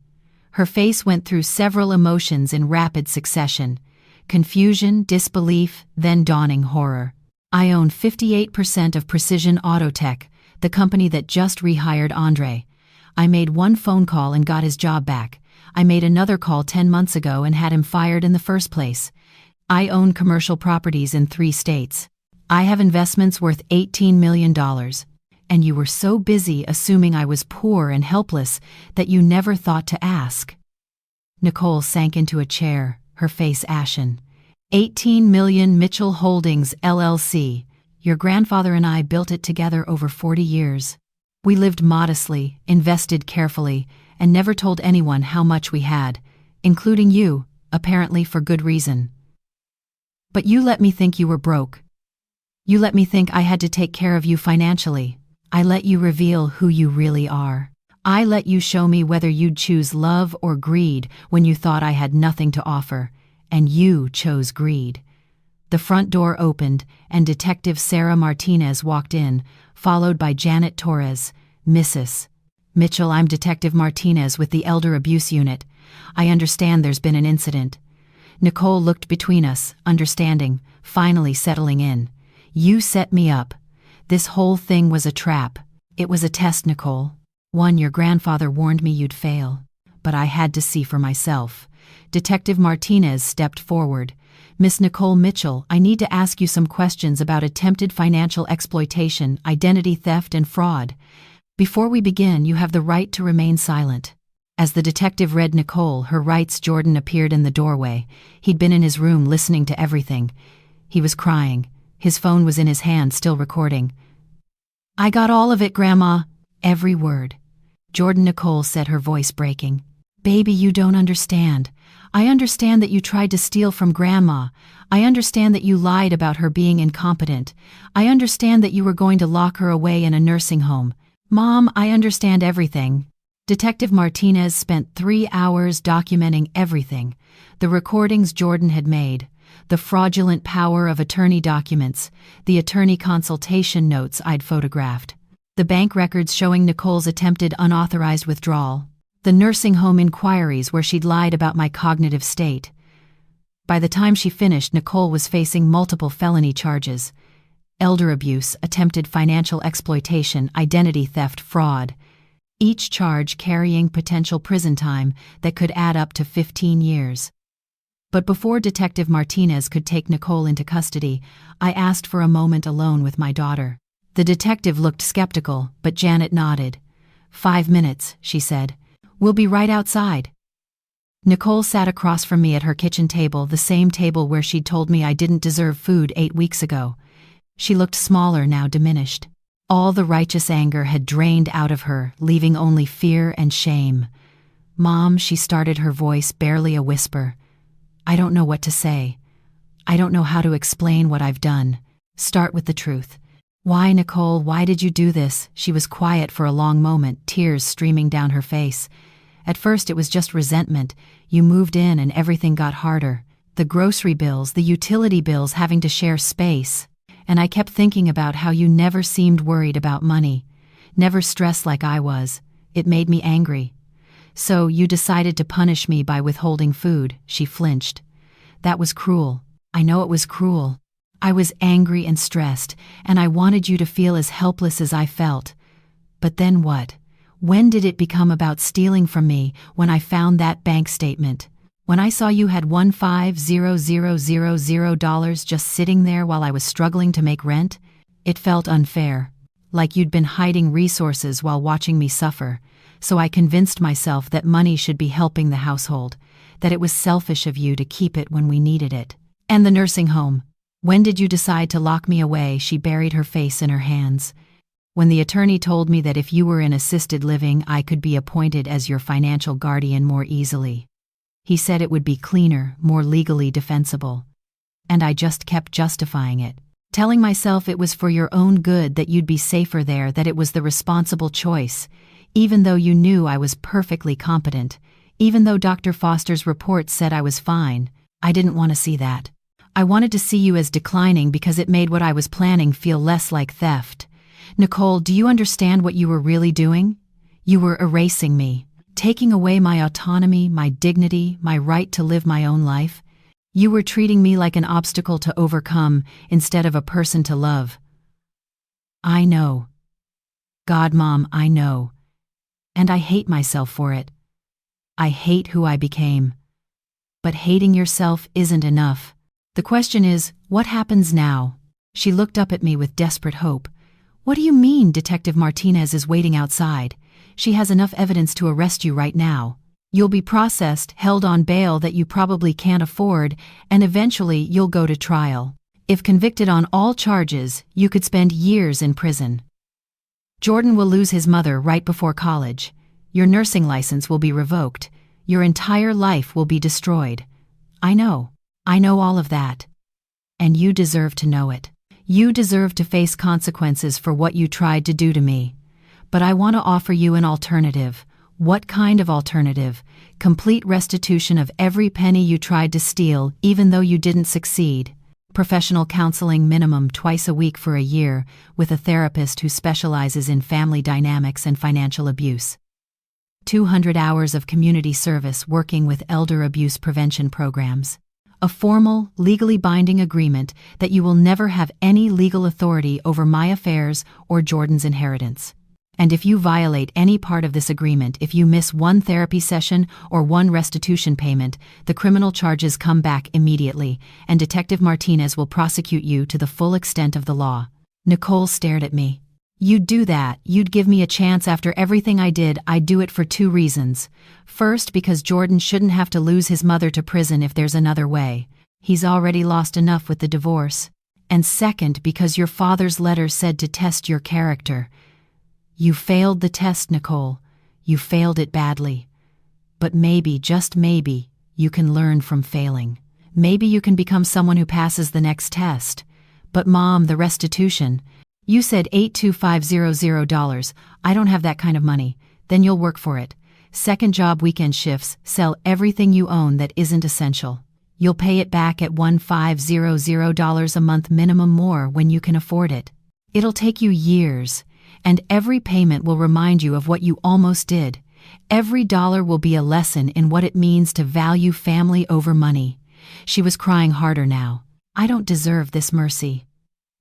Her face went through several emotions in rapid succession. Confusion, disbelief, then dawning horror. "I own 58% of Precision Autotech, the company that just rehired Andre. I made one phone call and got his job back. I made another call 10 months ago and had him fired in the first place. I own commercial properties in 3 states. I have investments worth $18 million. And you were so busy assuming I was poor and helpless that you never thought to ask." Nicole sank into a chair, her face ashen. 18 million Mitchell Holdings, LLC. Your grandfather and I built it together over 40 years. We lived modestly, invested carefully, and never told anyone how much we had, including you, apparently for good reason. But you let me think you were broke. You let me think I had to take care of you financially. I let you reveal who you really are. I let you show me whether you'd choose love or greed when you thought I had nothing to offer, and you chose greed." The front door opened, and Detective Sarah Martinez walked in, followed by Janet Torres. "Mrs. Mitchell, I'm Detective Martinez with the Elder Abuse Unit. I understand there's been an incident." Nicole looked between us, understanding, finally settling in. "You set me up. This whole thing was a trap. It was a test, Nicole. One, your grandfather warned me you'd fail. But I had to see for myself." Detective Martinez stepped forward. "Miss Nicole Mitchell, I need to ask you some questions about attempted financial exploitation, identity theft, and fraud. Before we begin, you have the right to remain silent." As the detective read Nicole her rights, Jordan appeared in the doorway. He'd been in his room listening to everything. He was crying. His phone was in his hand, still recording. "I got all of it, Grandma." Every word. "Jordan," Nicole said, her voice breaking. "Baby, you don't understand. I understand that you tried to steal from Grandma. I understand that you lied about her being incompetent. I understand that you were going to lock her away in a nursing home. Mom, I understand everything." Detective Martinez spent 3 hours documenting everything. The recordings Jordan had made, the fraudulent power of attorney documents, the attorney consultation notes I'd photographed, the bank records showing Nicole's attempted unauthorized withdrawal, the nursing home inquiries where she'd lied about my cognitive state. By the time she finished, Nicole was facing multiple felony charges: elder abuse, attempted financial exploitation, identity theft, fraud. Each charge carrying potential prison time that could add up to 15 years. But before Detective Martinez could take Nicole into custody, I asked for a moment alone with my daughter. The detective looked skeptical, but Janet nodded. 5 minutes, she said. "We'll be right outside." Nicole sat across from me at her kitchen table, the same table where she'd told me I didn't deserve food 8 weeks ago. She looked smaller now, diminished. All the righteous anger had drained out of her, leaving only fear and shame. "Mom," she started, her voice barely a whisper. "I don't know what to say. I don't know how to explain what I've done. Start with the truth. Why, Nicole, why did you do this?" She was quiet for a long moment, tears streaming down her face. "At first it was just resentment. You moved in and everything got harder. The grocery bills, the utility bills, having to share space. And I kept thinking about how you never seemed worried about money, never stressed like I was. It made me angry. So you decided to punish me by withholding food." She flinched. "That was cruel. I know it was cruel. I was angry and stressed, and I wanted you to feel as helpless as I felt. But then what? When did it become about stealing from me? When I found that bank statement. When I saw you had $15,000 just sitting there while I was struggling to make rent, it felt unfair, like you'd been hiding resources while watching me suffer. So I convinced myself that money should be helping the household, that it was selfish of you to keep it when we needed it. And the nursing home. When did you decide to lock me away?" She buried her face in her hands. "When the attorney told me that if you were in assisted living, I could be appointed as your financial guardian more easily. He said it would be cleaner, more legally defensible. And I just kept justifying it, telling myself it was for your own good, that you'd be safer there, that it was the responsible choice, even though you knew I was perfectly competent, even though Dr. Foster's report said I was fine. I didn't want to see that. I wanted to see you as declining because it made what I was planning feel less like theft. Nicole, do you understand what you were really doing? You were erasing me, taking away my autonomy, my dignity, my right to live my own life. You were treating me like an obstacle to overcome instead of a person to love." "I know. God, Mom, I know. And I hate myself for it. I hate who I became. But hating yourself isn't enough. The question is, what happens now?" She looked up at me with desperate hope. "What do you mean Detective Martinez is waiting outside? She has enough evidence to arrest you right now. You'll be processed, held on bail that you probably can't afford, and eventually you'll go to trial. If convicted on all charges, you could spend years in prison. Jordan will lose his mother right before college. Your nursing license will be revoked. Your entire life will be destroyed. I know all of that. And you deserve to know it. You deserve to face consequences for what you tried to do to me. But I want to offer you an alternative." "What kind of alternative?" "Complete restitution of every penny you tried to steal, even though you didn't succeed. Professional counseling minimum twice a week for a year, with a therapist who specializes in family dynamics and financial abuse. 200 hours of community service working with elder abuse prevention programs. A formal, legally binding agreement that you will never have any legal authority over my affairs or Jordan's inheritance. And if you violate any part of this agreement, if you miss one therapy session or one restitution payment, the criminal charges come back immediately, and Detective Martinez will prosecute you to the full extent of the law." Nicole stared at me. You'd do that, you'd give me a chance after everything I did. I'd do it for two reasons. First, because Jordan shouldn't have to lose his mother to prison if there's another way. He's already lost enough with the divorce. And second, because your father's letter said to test your character. You failed the test, Nicole. You failed it badly. But maybe, just maybe, you can learn from failing. Maybe you can become someone who passes the next test. But Mom, the restitution. You said $82500. I don't have that kind of money. Then you'll work for it. Second job, weekend shifts, sell everything you own that isn't essential. You'll pay it back at $1500 a month minimum, more when you can afford it. It'll take you years, and every payment will remind you of what you almost did. Every dollar will be a lesson in what it means to value family over money. She was crying harder now. I don't deserve this mercy.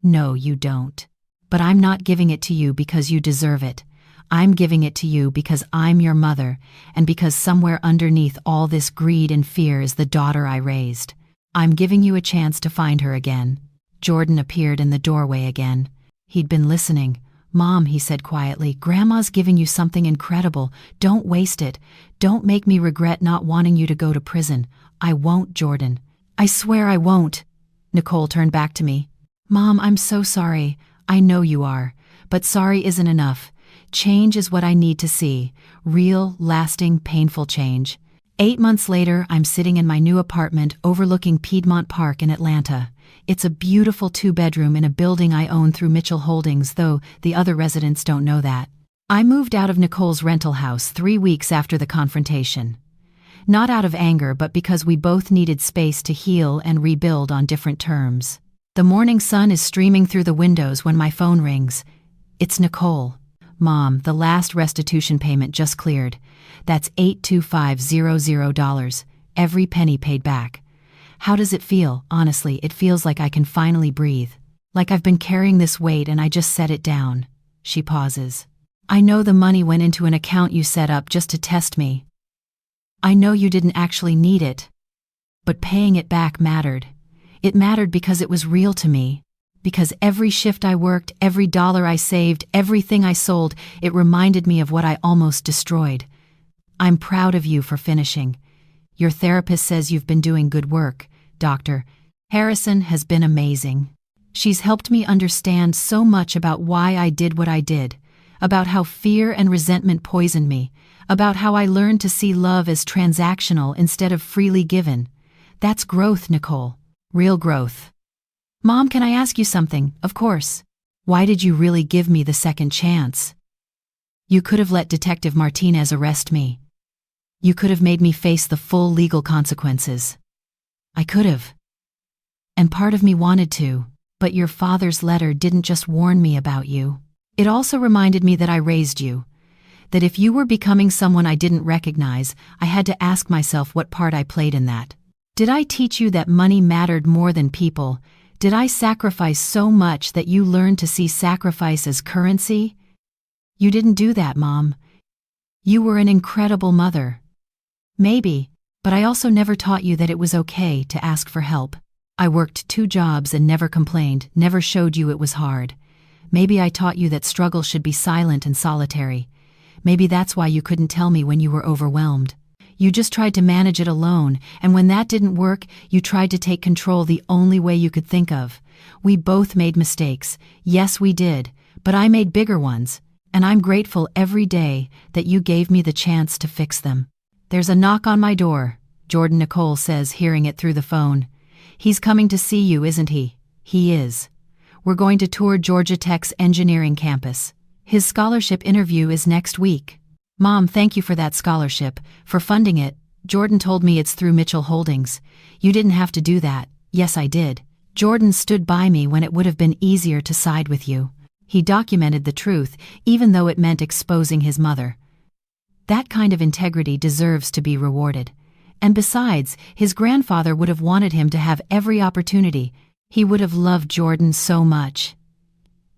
No, you don't. But I'm not giving it to you because you deserve it. I'm giving it to you because I'm your mother, and because somewhere underneath all this greed and fear is the daughter I raised. I'm giving you a chance to find her again. Jordan appeared in the doorway again. He'd been listening. Mom, he said quietly, Grandma's giving you something incredible. Don't waste it. Don't make me regret not wanting you to go to prison. I won't, Jordan. I swear I won't. Nicole turned back to me. Mom, I'm so sorry. I know you are. But sorry isn't enough. Change is what I need to see. Real, lasting, painful change. 8 months later, I'm sitting in my new apartment overlooking Piedmont Park in Atlanta. It's a beautiful 2-bedroom in a building I own through Mitchell Holdings, though the other residents don't know that. I moved out of Nicole's rental house 3 weeks after the confrontation. Not out of anger, but because we both needed space to heal and rebuild on different terms. The morning sun is streaming through the windows when my phone rings. It's Nicole. Mom, the last restitution payment just cleared. That's $82500. Every penny paid back. How does it feel? Honestly, it feels like I can finally breathe. Like I've been carrying this weight and I just set it down. She pauses. I know the money went into an account you set up just to test me. I know you didn't actually need it. But paying it back mattered. It mattered because it was real to me. Because every shift I worked, every dollar I saved, everything I sold, it reminded me of what I almost destroyed. I'm proud of you for finishing. Your therapist says you've been doing good work, Dr. Harrison has been amazing. She's helped me understand so much about why I did what I did, about how fear and resentment poisoned me, about how I learned to see love as transactional instead of freely given. That's growth, Nicole. Real growth. Mom, can I ask you something? Of course. Why did you really give me the second chance? You could have let Detective Martinez arrest me. You could have made me face the full legal consequences. I could have. And part of me wanted to, but your father's letter didn't just warn me about you. It also reminded me that I raised you. That if you were becoming someone I didn't recognize, I had to ask myself what part I played in that. Did I teach you that money mattered more than people? Did I sacrifice so much that you learned to see sacrifice as currency? You didn't do that, Mom. You were an incredible mother. Maybe, but I also never taught you that it was okay to ask for help. I worked 2 jobs and never complained, never showed you it was hard. Maybe I taught you that struggle should be silent and solitary. Maybe that's why you couldn't tell me when you were overwhelmed. You just tried to manage it alone, and when that didn't work, you tried to take control the only way you could think of. We both made mistakes. Yes, we did, but I made bigger ones, and I'm grateful every day that you gave me the chance to fix them. There's a knock on my door, Jordan, Nicole says, hearing it through the phone. He's coming to see you, isn't he? He is. We're going to tour Georgia Tech's engineering campus. His scholarship interview is next week. Mom, thank you for that scholarship, for funding it. Jordan told me it's through Mitchell Holdings. You didn't have to do that. Yes, I did. Jordan stood by me when it would have been easier to side with you. He documented the truth, even though it meant exposing his mother. That kind of integrity deserves to be rewarded. And besides, his grandfather would have wanted him to have every opportunity. He would have loved Jordan so much.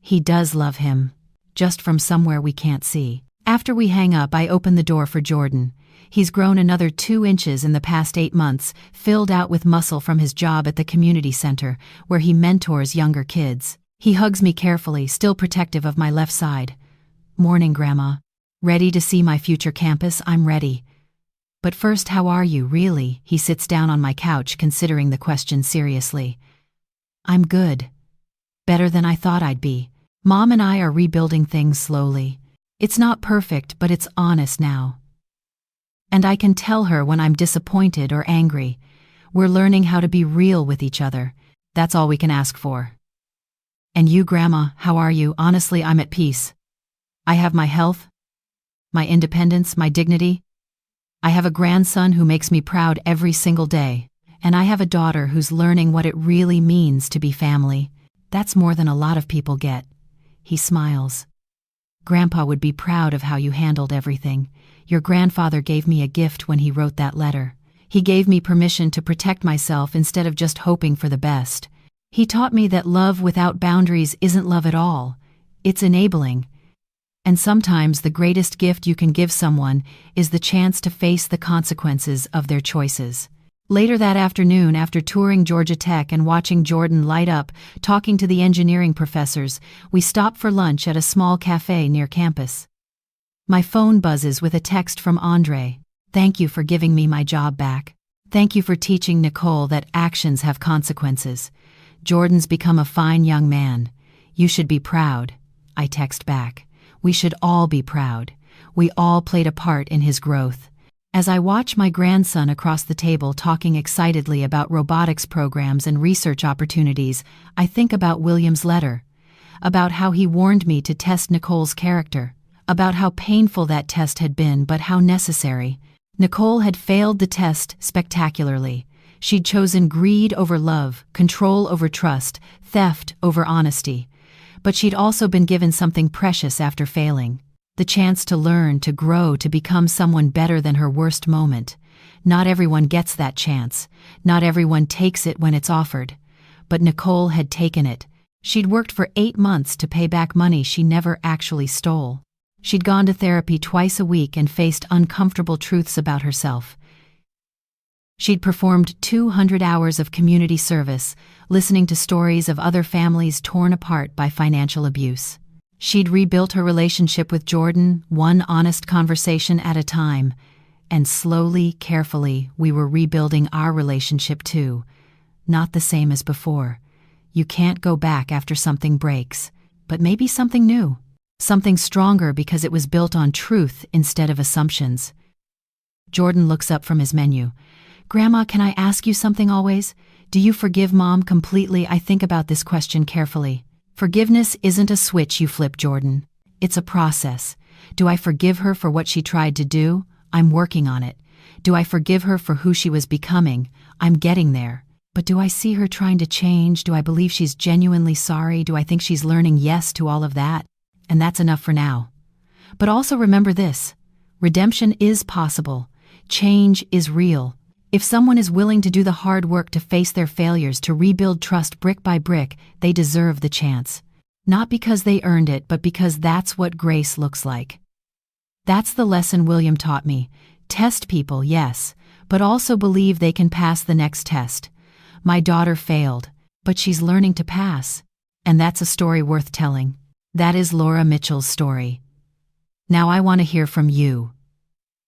He does love him, just from somewhere we can't see. After we hang up, I open the door for Jordan. He's grown another 2 inches in the past 8 months, filled out with muscle from his job at the community center, where he mentors younger kids. He hugs me carefully, still protective of my left side. "Morning, Grandma. Ready to see my future campus? I'm ready. But first, how are you, really?" He sits down on my couch, considering the question seriously. "I'm good. Better than I thought I'd be. Mom and I are rebuilding things slowly. It's not perfect, but it's honest now. And I can tell her when I'm disappointed or angry. We're learning how to be real with each other. That's all we can ask for." "And you, Grandma, how are you?" "Honestly, I'm at peace. I have my health, my independence, my dignity. I have a grandson who makes me proud every single day. And I have a daughter who's learning what it really means to be family. That's more than a lot of people get." He smiles. "Grandpa would be proud of how you handled everything. Your grandfather gave me a gift when he wrote that letter. He gave me permission to protect myself instead of just hoping for the best. He taught me that love without boundaries isn't love at all. It's enabling. And sometimes the greatest gift you can give someone is the chance to face the consequences of their choices." Later that afternoon, after touring Georgia Tech and watching Jordan light up, talking to the engineering professors, we stop for lunch at a small cafe near campus. My phone buzzes with a text from Andre. "Thank you for giving me my job back. Thank you for teaching Nicole that actions have consequences. Jordan's become a fine young man. You should be proud." I text back. "We should all be proud. We all played a part in his growth." As I watch my grandson across the table talking excitedly about robotics programs and research opportunities, I think about William's letter, about how he warned me to test Nicole's character, about how painful that test had been but how necessary. Nicole had failed the test spectacularly. She'd chosen greed over love, control over trust, theft over honesty. But she'd also been given something precious after failing. The chance to learn, to grow, to become someone better than her worst moment. Not everyone gets that chance. Not everyone takes it when it's offered. But Nicole had taken it. She'd worked for 8 months to pay back money she never actually stole. She'd gone to therapy twice a week and faced uncomfortable truths about herself. She'd performed 200 hours of community service, listening to stories of other families torn apart by financial abuse. She'd rebuilt her relationship with Jordan, one honest conversation at a time. And slowly, carefully, we were rebuilding our relationship too. Not the same as before. You can't go back after something breaks. But maybe something new. Something stronger because it was built on truth instead of assumptions. Jordan looks up from his menu. "Grandma, can I ask you something always? Do you forgive Mom completely?" I think about this question carefully. Forgiveness isn't a switch you flip, Jordan. It's a process. Do I forgive her for what she tried to do? I'm working on it. Do I forgive her for who she was becoming? I'm getting there. But do I see her trying to change? Do I believe she's genuinely sorry? Do I think she's learning yes to all of that? And that's enough for now. But also remember this. Redemption is possible. Change is real. If someone is willing to do the hard work to face their failures, to rebuild trust brick by brick, they deserve the chance. Not because they earned it, but because that's what grace looks like. That's the lesson William taught me. Test people, yes, but also believe they can pass the next test. My daughter failed, but she's learning to pass. And that's a story worth telling. That is Laura Mitchell's story. Now I want to hear from you.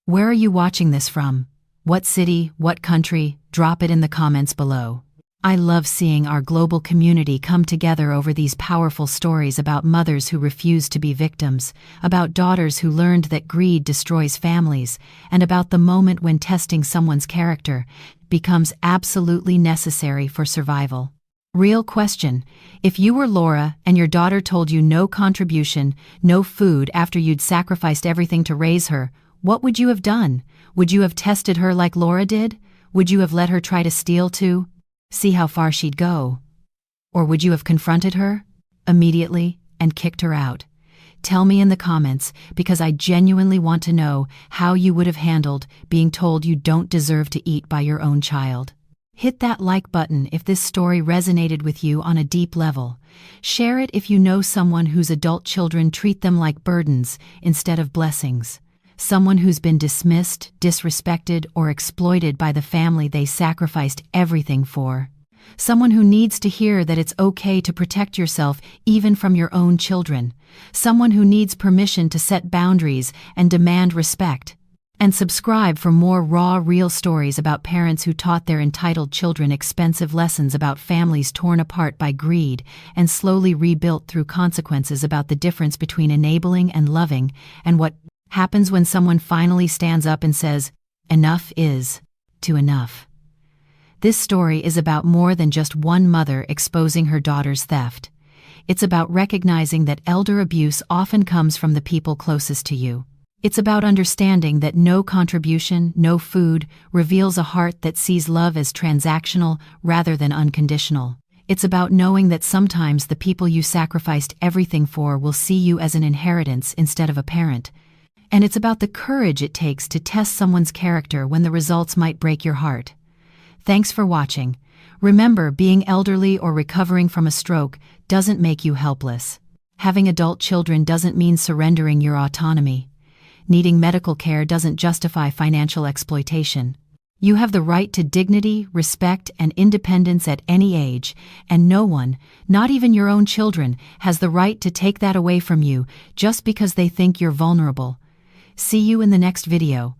Where are you watching this from? What city, what country? Drop it in the comments below. I love seeing our global community come together over these powerful stories about mothers who refuse to be victims, about daughters who learned that greed destroys families, and about the moment when testing someone's character becomes absolutely necessary for survival. Real question: if you were Laura and your daughter told you no contribution, no food after you'd sacrificed everything to raise her, what would you have done? Would you have tested her like Laura did? Would you have let her try to steal too? See how far she'd go? Or would you have confronted her immediately and kicked her out? Tell me in the comments, because I genuinely want to know how you would have handled being told you don't deserve to eat by your own child. Hit that like button if this story resonated with you on a deep level. Share it if you know someone whose adult children treat them like burdens instead of blessings. Someone who's been dismissed, disrespected, or exploited by the family they sacrificed everything for. Someone who needs to hear that it's okay to protect yourself even from your own children. Someone who needs permission to set boundaries and demand respect. And subscribe for more raw, real stories about parents who taught their entitled children expensive lessons about families torn apart by greed and slowly rebuilt through consequences, about the difference between enabling and loving, and what happens when someone finally stands up and says, "Enough is to enough." This story is about more than just one mother exposing her daughter's theft. It's about recognizing that elder abuse often comes from the people closest to you. It's about understanding that no contribution, no food, reveals a heart that sees love as transactional rather than unconditional. It's about knowing that sometimes the people you sacrificed everything for will see you as an inheritance instead of a parent. And it's about the courage it takes to test someone's character when the results might break your heart. Thanks for watching. Remember, being elderly or recovering from a stroke doesn't make you helpless. Having adult children doesn't mean surrendering your autonomy. Needing medical care doesn't justify financial exploitation. You have the right to dignity, respect, and independence at any age, and no one, not even your own children, has the right to take that away from you just because they think you're vulnerable. See you in the next video.